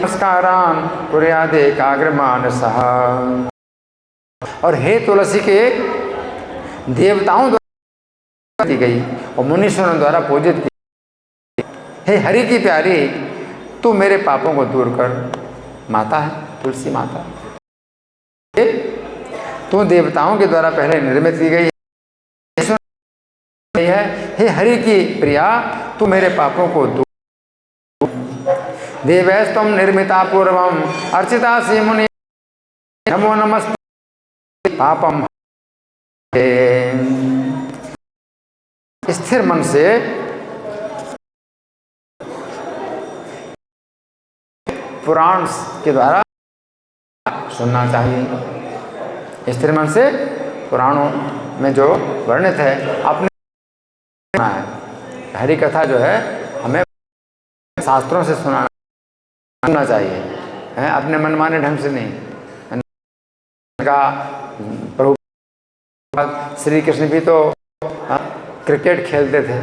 नमस्कारान् कुर्यादेकाग्रमानसः। और हे तुलसी के देवताओं द्वारा की गई और मुनीश्वरों द्वारा पूजित की। हे हरि की प्यारी, तू मेरे पापों को दूर कर। माता है तुलसी माता, तू देवताओं के द्वारा पहले निर्मित की गई है। हे हरि की प्रिया, तू मेरे पापों को दूर। देवैस्तम निर्मिता पूर्वम अर्चिता सी मुनि नमो नमस्ते पापम। स्थिर मन से पुराण के द्वारा सुनना चाहिए। स्थिर मन से पुराणों में जो वर्णित है अपने है। हरि कथा जो है हमें शास्त्रों से सुनना चाहिए, है अपने मनमाने ढंग से नहीं। का प्रभु श्री कृष्ण भी तो क्रिकेट खेलते थे,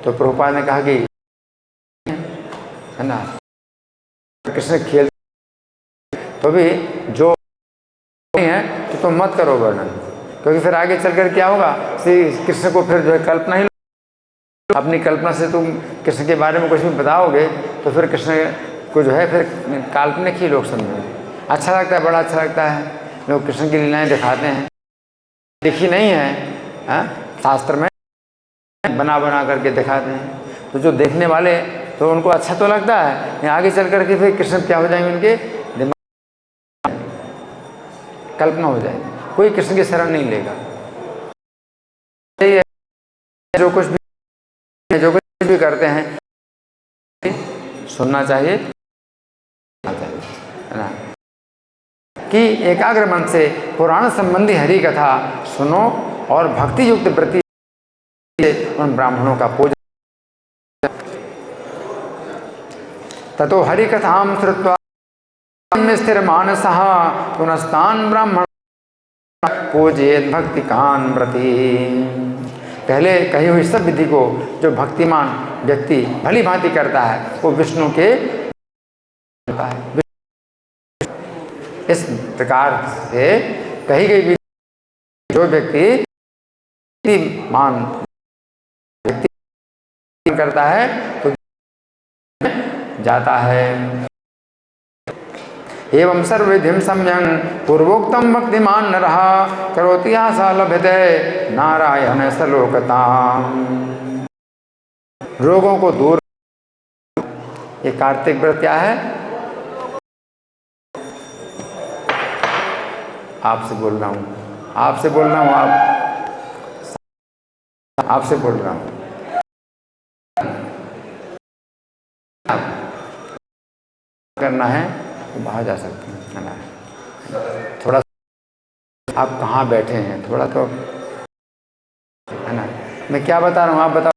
तो प्रभुपाद ने कहा कि है ना कृष्ण खेल तो भी जो नहीं है तो तुम मत करो वर्णन, क्योंकि फिर आगे चलकर क्या होगा, श्री कृष्ण को फिर जो है कल्पना ही, अपनी कल्पना से तुम कृष्ण के बारे में कुछ भी बताओगे तो फिर कृष्ण को जो है फिर काल्पनिक ही लोग समझेंगे। अच्छा लगता है, बड़ा अच्छा लगता है, लोग कृष्ण की लीलाएं दिखाते हैं, लिखी नहीं है शास्त्र में, बना बना करके दिखाते हैं। तो जो देखने वाले तो उनको अच्छा तो लगता है, आगे चल करके फिर कृष्ण क्या हो जाएंगे, उनके दिमाग कल्पना हो जाएगी, कोई कृष्ण की शरण नहीं लेगा। जो कुछ भी करते हैं सुनना चाहिए, है ना। कि एकाग्र मन से पुराण संबंधी हरि कथा सुनो और भक्ति युक्त वृत्ति उन ब्राह्मणों का पूजन। ततो हरि कथाम श्रुत्वा स्थिर मानसः पुनस्तान ब्राह्मण पूजयेत् भक्तिकान व्रति। पहले कही हुई सब विधि को जो भक्तिमान व्यक्ति भली भांति करता है वो विष्णु के करता है। इस प्रकार से कही गई विधि जो व्यक्ति मान व्यक्ति करता है तो जाता है। एवं सर्वविधिं सम्यं पूर्वोक्तम भक्तिमान नरः करोति आशा लभते नारायण सलोकताम। रोगों को दूर, ये कार्तिक व्रत क्या है? आपसे बोल रहा हूँ, आपसे बोल रहा हूँ, आपसे बोल रहा हूँ। करना है तो बाहर जा सकते हैं, है ना। थोड़ा आप कहाँ बैठे हैं, थोड़ा तो, है ना। मैं क्या बता रहा हूँ आप बताओ।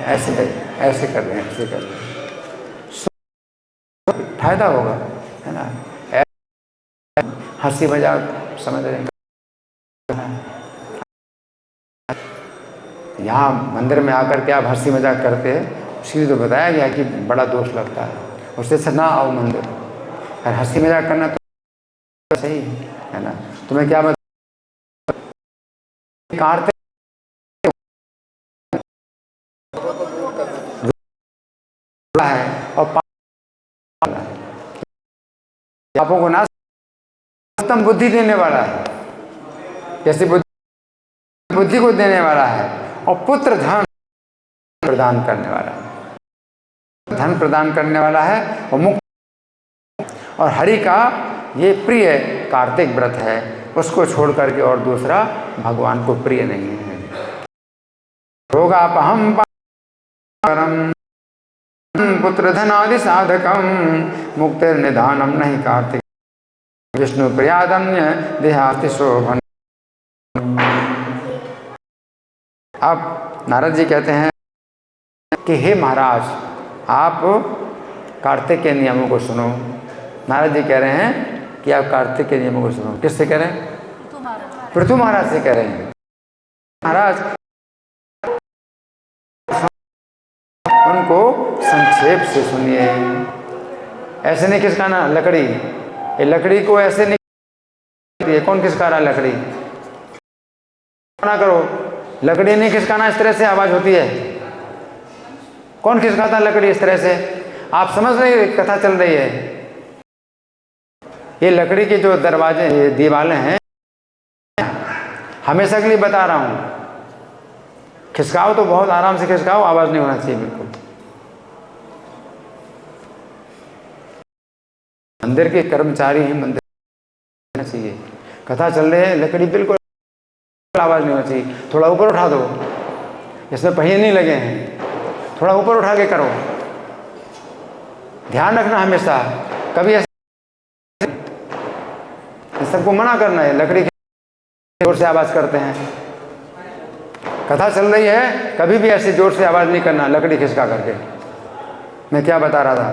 ऐसे ऐसे कर रहे हैं, ऐसे कर रहे हैं, फायदा होगा, है ना। हंसी मजाक समझ रहे हैं। यहाँ मंदिर में आकर के आप हंसी मजाक करते हैं, उसके लिए तो बताया गया कि बड़ा दोष लगता है, उससे से ना आओ मंदिर। और हंसी मजाक करना तो सही है ना। तुम्हें क्या बता है और पापों को ना उत्तम बुद्धि देने वाला है, कैसी बुद्धि को देने वाला है और पुत्र धन प्रदान करने वाला है, धन प्रदान करने वाला है और मुक्त। और हरि का ये प्रिय कार्तिक व्रत है, उसको छोड़ करके और दूसरा भगवान को प्रिय नहीं है। रोगापहम परम पुत्र धनादि साधकम मुक्तिर निधानम नहीं कार्तिक विष्णु प्रियादन्य देहाति शोभन। अब नारद जी कहते हैं कि हे महाराज, आप कार्तिक के नियमों को सुनो। नारद जी कह रहे हैं कि आप कार्तिक के नियमों को सुनो। किससे कह रहे हैं? पृथु महाराज से कह रहे हैं। महाराज उनको संक्षेप से सुनिए, ऐसे नहीं खिसकाना लकड़ी, ये लकड़ी को ऐसे नहीं, ये कौन खिसका रहा है लकड़ी? ना करो, लकड़ी नहीं खिसकाना, इस तरह से आवाज होती है। कौन खिसकाता है लकड़ी इस तरह से? आप समझ रहे, कथा चल रही है। ये लकड़ी के जो दरवाजे दीवारें हैं, हमेशा के लिए बता रहा हूं, खिसकाओ तो बहुत आराम से खिसकाओ, आवाज नहीं होना चाहिए बिल्कुल। मंदिर के कर्मचारी हैं, मंदिर होना चाहिए। कथा चल रही है, लकड़ी बिल्कुल आवाज नहीं होना चाहिए। थोड़ा ऊपर उठा दो, इसमें पहिए नहीं लगे हैं, थोड़ा ऊपर उठा के करो। ध्यान रखना हमेशा, कभी ऐसे सबको मना करना है, लकड़ी जोर से आवाज करते हैं। कथा चल रही है, कभी भी ऐसे जोर से आवाज नहीं करना लकड़ी खिसका करके। मैं क्या बता रहा था?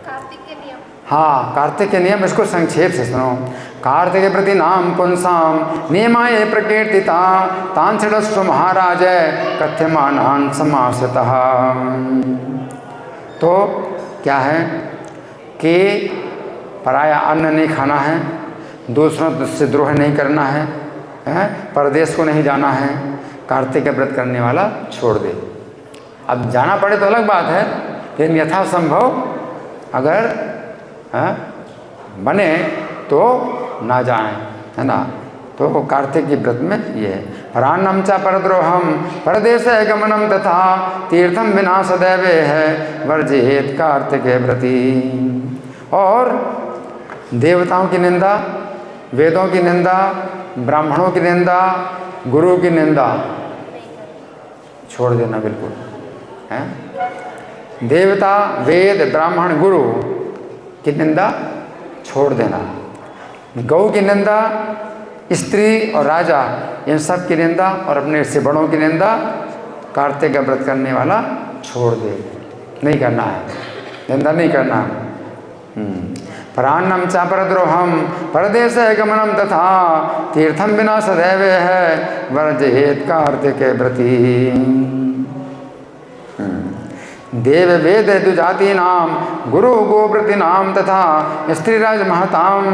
कार्तिक के नियम। हाँ, कार्तिक के नियम, इसको संक्षेप से सुनो। कार्तिक प्रति नाम पुंसाम नियमाय प्रकीर्तिता तांछड़स्व महाराज कथ्यमानान समासतः। तो क्या है कि पराया अन्न नहीं खाना है, दूसरों से द्रोह नहीं करना है, परदेश को नहीं जाना है। कार्तिक व्रत करने वाला छोड़ दे। अब जाना पड़े तो अलग बात है, लेकिन यथासंभव अगर बने तो ना जाएं, है ना। तो कार्तिक के व्रत में ये है, परान्नम च परद्रोहम परदेश गमनम तथा तीर्थम विना सदैव है वर्जित कार्तिक व्रती। और देवताओं की निंदा, वेदों की निंदा, ब्राह्मणों की निंदा, गुरु की निंदा छोड़ देना बिल्कुल, है। देवता, वेद, ब्राह्मण, गुरु की निंदा छोड़ देना। गौ की निंदा, स्त्री और राजा, इन सब की निंदा और अपने से बड़ों की निंदा कार्तिक का व्रत करने वाला छोड़ दे, नहीं करना है, निंदा नहीं करना। प्राणम च परद्रोहम परदेश गमनम तथा तीर्थम बिना सदैव है वर्जेत कार्तिक व्रती। देव वेद दुजाति नाम गुरु गोव्रति नाम तथा स्त्रीराज महताम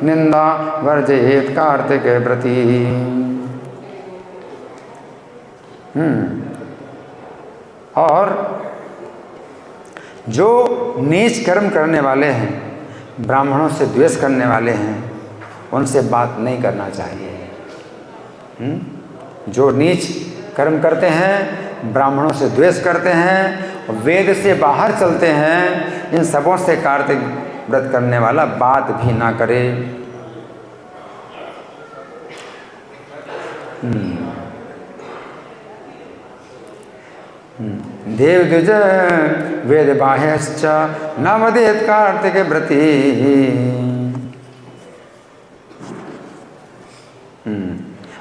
निंदा वर्जेत कार्तिक व्रती। और जो नीच कर्म करने वाले हैं, ब्राह्मणों से द्वेष करने वाले हैं, उनसे बात नहीं करना चाहिए। जो नीच कर्म करते हैं, ब्राह्मणों से द्वेष करते हैं, वेद से बाहर चलते हैं, इन सबों से कार्तिक व्रत करने वाला बात भी ना करे। देव द्विज वेद बाह्यश्च न वदेत कार्तिक व्रती।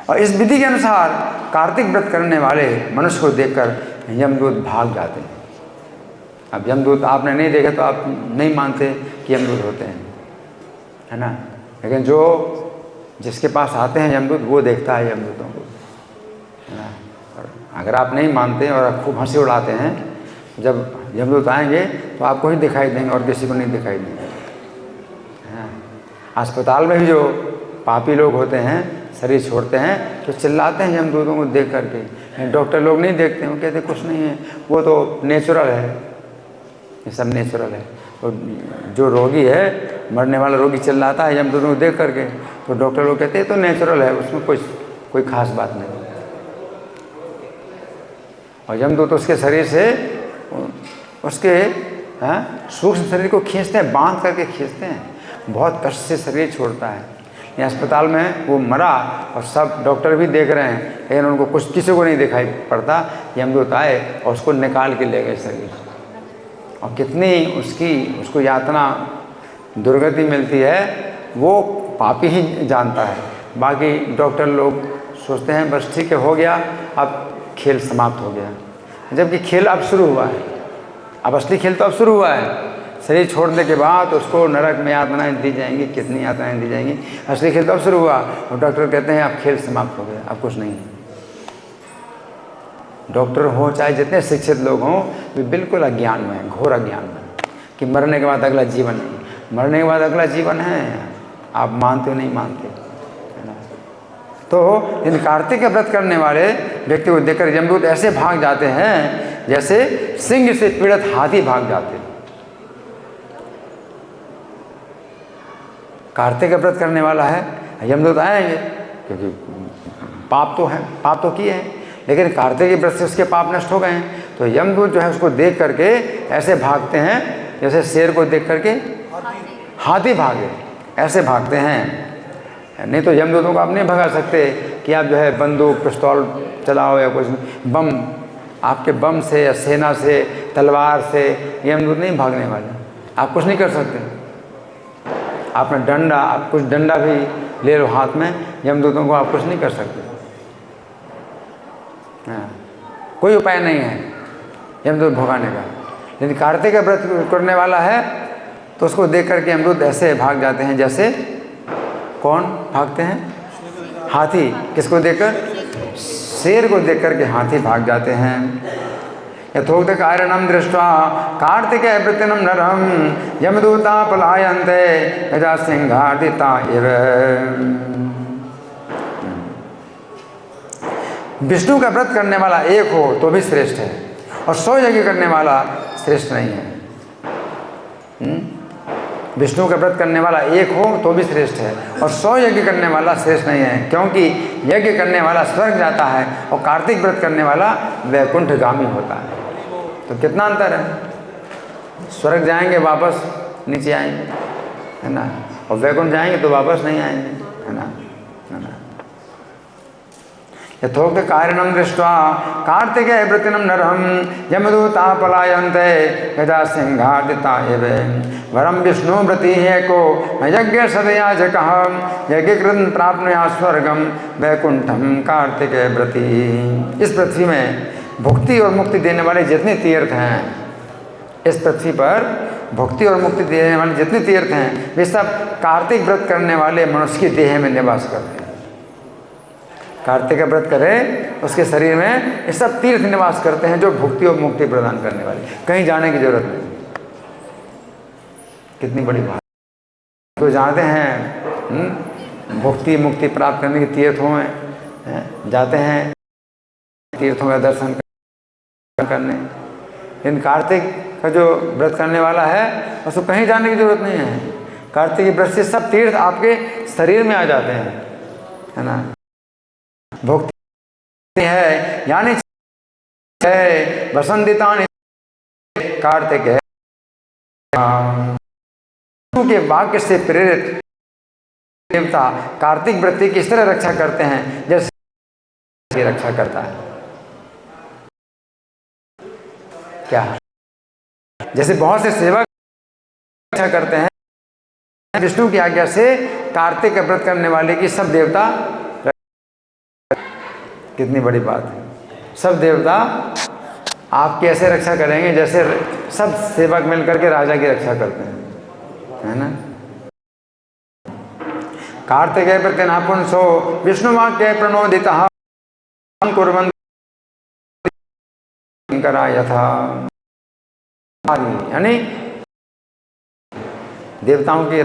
और इस विधि के अनुसार कार्तिक व्रत करने वाले मनुष्य को देखकर यमदूत भाग जाते हैं। अब यमदूत आपने नहीं देखे तो आप नहीं मानते कि यमदूत होते हैं, है ना। लेकिन जो जिसके पास आते हैं यमदूत, वो देखता है यमदूतों को, है ना। और अगर आप नहीं मानते और आप खूब हंसी उड़ाते हैं, जब यमदूत आएंगे तो आपको ही दिखाई देंगे और किसी को नहीं दिखाई देंगे, है ना। अस्पताल में भी जो पापी लोग होते हैं, शरीर छोड़ते हैं, तो चिल्लाते हैं यमदूतों को देख करके। डॉक्टर लोग नहीं देखते, वो कहते कुछ नहीं है, वो तो नेचुरल है, ये सब नेचुरल है। तो जो रोगी है, मरने वाला रोगी चिल्लाता है यमदूतों को देख करके, तो डॉक्टर लोग कहते हैं तो नेचुरल है, उसमें कोई खास बात नहीं। और यमदूत उसके शरीर से उसके सूक्ष्म शरीर को खींचते हैं, बांध करके खींचते हैं, बहुत कष्ट से शरीर छोड़ता है। ये अस्पताल में वो मरा और सब डॉक्टर भी देख रहे हैं, लेकिन उनको कुछ किसी को नहीं दिखाई पड़ता। यमदूत आए और उसको निकाल के ले गए शरीर, और कितनी उसको यातना दुर्गति मिलती है, वो पापी ही जानता है। बाकी डॉक्टर लोग सोचते हैं बस ठीक है, हो गया, अब खेल समाप्त हो गया, जबकि खेल अब शुरू हुआ है। अब असली खेल तो अब शुरू हुआ है। शरीर छोड़ने के बाद उसको नरक में यातनाएं दी जाएंगी, कितनी यातनाएं दी जाएंगी। असली खेल तो अब शुरू हुआ, और डॉक्टर कहते हैं अब खेल समाप्त हो गया, अब कुछ नहीं है। डॉक्टर हो चाहे जितने शिक्षित लोग हों, वे बिल्कुल अज्ञान में हैं, घोर अज्ञान में, कि मरने के बाद अगला जीवन नहीं। मरने के बाद अगला जीवन है, आप मानते हो नहीं मानते, है ना। तो इन कार्तिक के व्रत करने वाले व्यक्ति को देखकर यमदूत ऐसे भाग जाते हैं जैसे सिंह से पीड़ित हाथी भाग जाते हैं। कार्तिक का व्रत करने वाला है, यमदूत आएंगे, क्योंकि पाप तो है, पाप तो किए हैं, लेकिन कार्तिक के व्रत से उसके पाप नष्ट हो गए हैं। तो यमदूत जो है उसको देख करके ऐसे भागते हैं जैसे शेर को देख करके हाथी भागे, ऐसे भागते हैं। नहीं तो यमदूतों को आप नहीं भगा सकते कि आप जो है बंदूक पिस्तौल चलाओ या कुछ बम, आपके बम से या सेना से तलवार से यमदूत नहीं भागने वाले, आप कुछ नहीं कर सकते। आपने डंडा, आप कुछ डंडा भी ले लो हाथ में, यमदूतों को आप कुछ नहीं कर सकते। हाँ, कोई उपाय नहीं है यमदूत भगाने का। लेकिन कार्तिक का व्रत करने वाला है तो उसको देख करके यमदूत ऐसे भाग जाते हैं जैसे कौन भागते हैं? हाथी। किसको देखकर? शेर को देख करके हाथी भाग जाते हैं। यथोक्त कारणम दृष्ट्वा कार्तिक वृत्तिनम नरम यमदूता पलायन्ते यजा सिंहादिता इव। विष्णु का व्रत करने वाला एक हो तो भी श्रेष्ठ है, और 100 यज्ञ करने वाला श्रेष्ठ नहीं है। विष्णु का व्रत करने वाला एक हो तो भी श्रेष्ठ है, और 100 यज्ञ करने वाला श्रेष्ठ नहीं है, क्योंकि यज्ञ करने वाला स्वर्ग जाता है और कार्तिक व्रत करने वाला वैकुंठगामी होता है। तो कितना अंतर है? स्वर्ग जाएंगे वापस नीचे आएंगे, है ना, और वैकुंठ जाएंगे तो वापस नहीं आएंगे, है ना, है ना। यथोक्त कारणं दृष्ट्वा कार्तिकेय व्रतिनं नरं यमदूता पलायन्ते यदा सिंहादिता एव वरं विष्णुव्रती एको यज्ञ सदयाजकः यज्ञकृतं प्राप्नुयात् स्वर्गं वैकुंठं कार्तिकेय व्रती। इस पृथ्वी में भुक्ति और मुक्ति देने वाले जितने तीर्थ हैं, इस पृथ्वी पर भुक्ति और मुक्ति देने वाले जितने तीर्थ हैं, वे सब कार्तिक व्रत करने वाले मनुष्य की देह में निवास करते हैं। कार्तिक का व्रत करे उसके शरीर में ये सब तीर्थ निवास करते हैं, जो भुक्ति और मुक्ति प्रदान करने वाले, कहीं जाने की जरूरत नहीं। कितनी बड़ी बात। तो जानते हैं भुक्ति मुक्ति प्राप्त करने के तीर्थों में जाते हैं, तीर्थों का दर्शन करने। इन कार्तिक का जो व्रत करने वाला है उसको कहीं जाने की जरूरत नहीं है। कार्तिक के व्रत से सब तीर्थ आपके शरीर में आ जाते हैं, है ना। भुक्ति है यानी है वसंतिता कार्तिक है के वाक्य से प्रेरित देवता कार्तिक व्रत की इस तरह रक्षा करते हैं जैसे रक्षा करता है। क्या? जैसे बहुत से सेवक रक्षा करते हैं विष्णु की आज्ञा से, कार्तिक का व्रत करने वाले की सब देवता। कितनी बड़ी बात है। सब देवता आपकी ऐसे रक्षा करेंगे जैसे सब सेवक मिलकर के राजा की रक्षा करते हैं, है ना। कार्तिकेय व्रतेन पुंसो विष्णुवाक्ये प्रणोदितः कुर्वन्ति करा यथा। यानी देवताओं की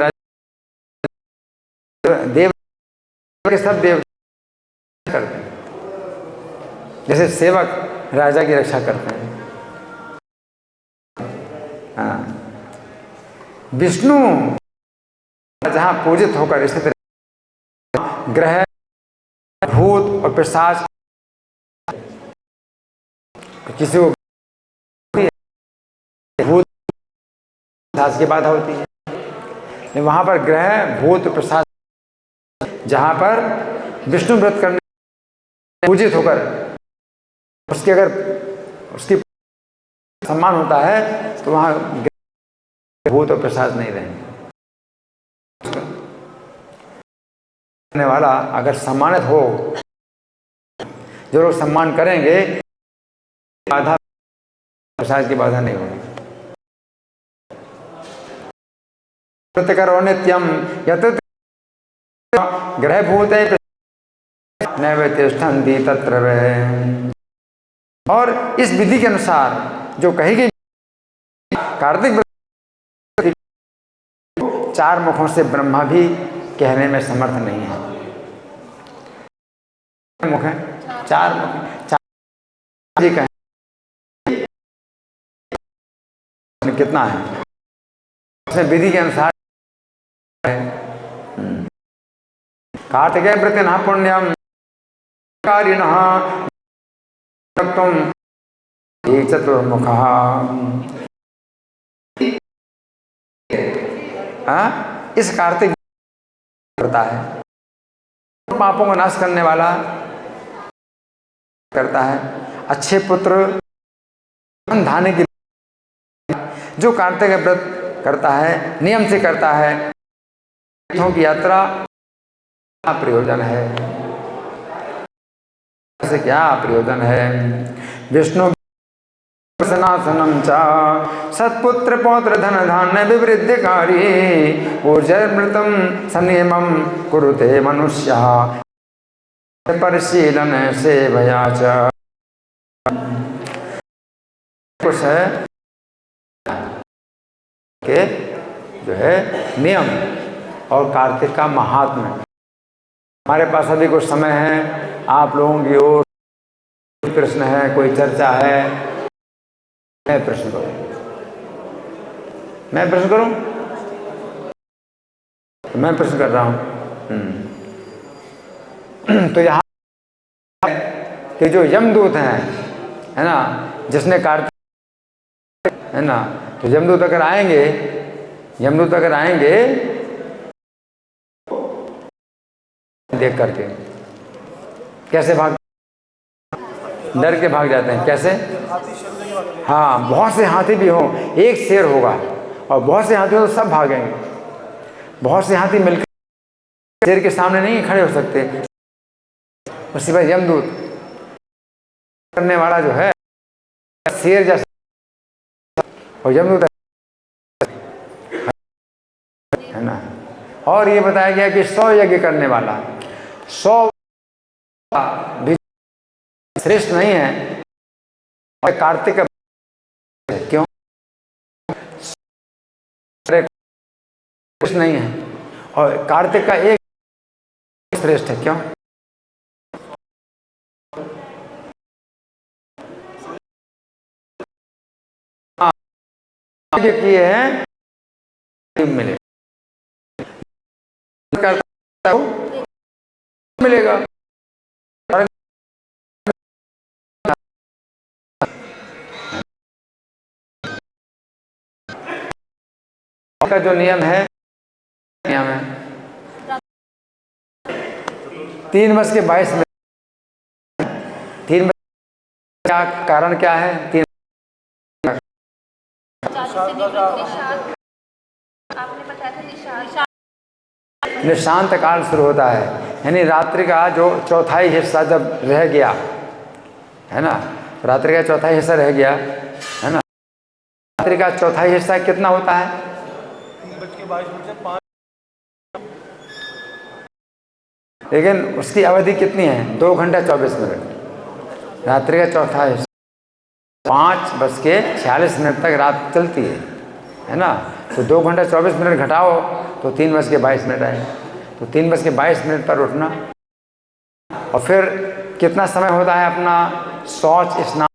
देव के सब देवता करते हैं जैसे सेवक राजा की रक्षा करते हैं। हाँ, विष्णु जहाँ पूजित होकर स्थित ग्रह भूत और पिशाच किसी को भूत पिशाच की बाधा होती है, वहाँ पर ग्रह भूत पिशाच जहाँ पर विष्णु व्रत करने पूजित होकर उसके अगर उसकी सम्मान होता है तो वहाँ भूत और पिशाच नहीं रहेंगे। करने वाला अगर सम्मानित हो, जो लोग सम्मान करेंगे, बाधा पिशाच की बाधा नहीं होगी। करो नित्यम यत ग्रह भूत नैव तिष्ठन्ति तत्र वे। और इस विधि के अनुसार जो कही गई कार्तिक चार मुखों से ब्रह्मा भी कहने में समर्थ नहीं है। मुख है, चार मुख, चार जी कहें कितना है, उसमें विधि के अनुसार कार्तिकेय व्रतेन पुण्यम कारिणः तुम चतुर्मुखः। इस कार्तिक करता है, पापों को नाश करने वाला करता है, अच्छे पुत्र धाने की जो कार्तिक व्रत करता है, नियम से करता है, तीर्थों की यात्रा प्रयोजन है। से क्या प्रयोजन है? विष्णु सनातनम चा सत्पुत्र पौत्र धन धान्य विवृद्धिकारी ऊर्जमृतम संयमम कुरुते मनुष्य परिशीलन से भया च। कुछ है कि जो है नियम और कार्तिक का महात्म्य। हमारे पास अभी कुछ समय है, आप लोगों की ओर प्रश्न है, कोई चर्चा है, मैं प्रश्न करूं, मैं प्रश्न करूं, तो मैं प्रश्न कर रहा हूं। तो यहाँ कि जो यमदूत हैं, है ना, जिसने कार्तिक, है ना, तो यमदूत अगर आएंगे, यमदूत अगर आएंगे देख करके कैसे भाग डर के भाग जाते हैं। कैसे? हाँ, बहुत से हाथी भी हों, एक शेर होगा और बहुत से हाथी हो तो सब भागेंगे। बहुत से हाथी मिलकर शेर के सामने नहीं खड़े हो सकते। उसी पर यमदूत करने वाला जो है शेर जैसा, और यमदूत है ना। और ये बताया गया कि 100 यज्ञ करने वाला 100 भी श्रेष्ठ नहीं है। और कार्तिक का क्यों श्रेष्ठ नहीं है, और कार्तिक का एक श्रेष्ठ है? क्यों? किए हैं मिले मिलेगा। का जो नियम है 3:22 3 क्या कारण क्या है? 3 निशांत काल शुरू होता है, यानी रात्रि का जो चौथाई हिस्सा जब रह गया है ना, रात्रि का चौथाई हिस्सा रह गया है ना। रात्रि का चौथाई हिस्सा कितना होता है? 3:22 लेकिन उसकी अवधि कितनी है? 2 घंटा 24 मिनट। रात्रि का चौथा हिस्सा 5:46 तक रात चलती है ना। तो 2 घंटा 24 मिनट घटाओ तो 3:22 आए। तो 3:22 पर उठना, और फिर कितना समय होता है अपना शौच स्नान?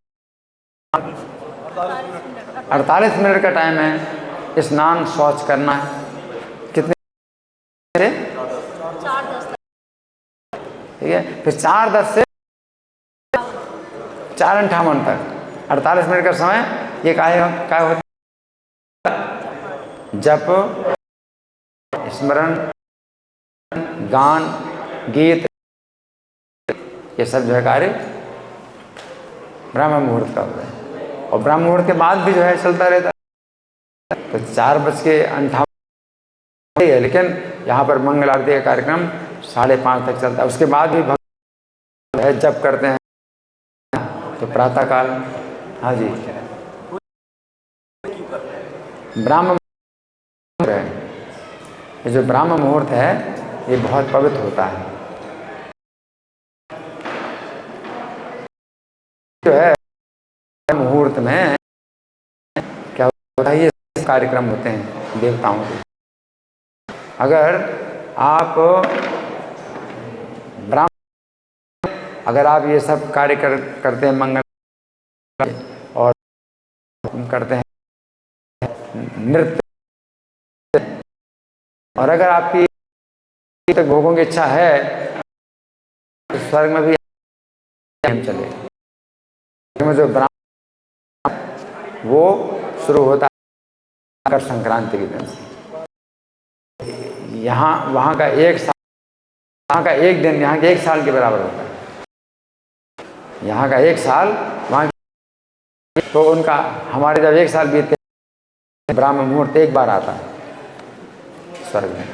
48 मिनट का टाइम है स्नान शौच करना है। कितने? 4:10 ठीक है। फिर 4:10 से 4:58 तक 48 मिनट का समय ये क्या होता है? जप, स्मरण, गान, गीत, ये सब जो है कार्य ब्रह्म मुहूर्त का होता है। और ब्रह्म मुहूर्त के बाद भी जो है चलता रहता है। तो 4:58 है, लेकिन यहाँ पर मंगल आरती का कार्यक्रम 5:30 तक चलता है। उसके बाद भी भक्त है जप करते हैं। तो प्रातः काल, हाँ जी, ब्रह्म मुहूर्त है। ये जो ब्रह्म मुहूर्त है ये बहुत पवित्र होता है। जो है मुहूर्त में क्या होता है? ये कार्यक्रम होते हैं देवताओं के। अगर आप अगर आप ये सब कार्य करते हैं मंगल और करते हैं नृत्य, और अगर आपकी तक भोगों की इच्छा है तो स्वर्ग में भी हम चले। जो ब्राह्मण वो शुरू होता है मकर संक्रांति के दिन से। यहाँ वहाँ का एक साल, वहाँ का एक दिन यहाँ के 1 साल के बराबर होता है। यहाँ का 1 साल वहाँ, तो उनका हमारे जब 1 साल बीतते ब्रह्म मुहूर्त एक बार आता है स्वर्ग में।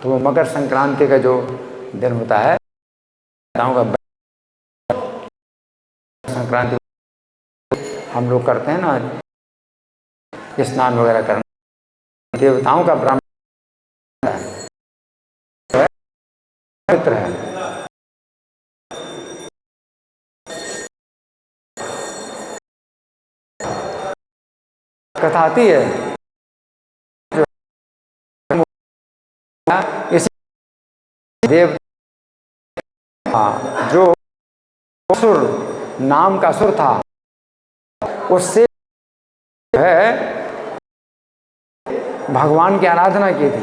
तो वो मकर संक्रांति का जो दिन होता है, का संक्रांति हम लोग करते हैं ना, स्नान वगैरह करना, देवताओं का ब्रह्म पवित्र है। कथा आती है इस देव जो असुर नाम का असुर था, उससे है भगवान की आराधना की थी।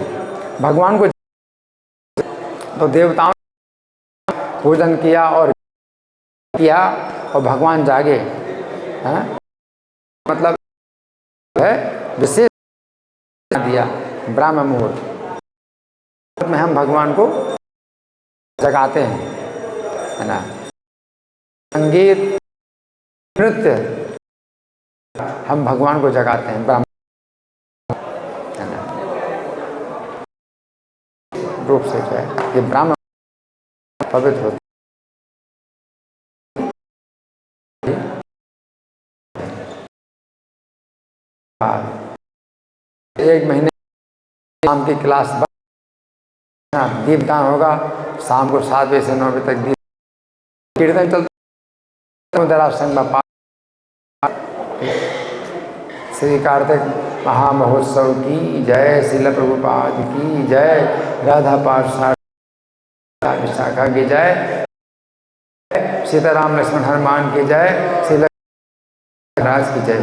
भगवान को तो देवताओं ने पूजन किया और भगवान जागे। मतलब है विशेष दिया ब्रह्म मुहूर्त में हम भगवान को जगाते हैं, है ना। संगीत नृत्य हम भगवान को जगाते हैं ब्राह्मण रूप से जो है ये ब्राह्मण पवित्र होते एक महीने शाम की क्लास दीपदान होगा शाम को 7 बजे से 9 बजे तक दीप कीर्तन चलता संग में श्री कार्तिक महामहोत्सव की जय, श्रील प्रभुपाद की जय, राधा पाठशाला विशाखा की जय, सीताराम लक्ष्मण हनुमान की जय, श्री राज की जय।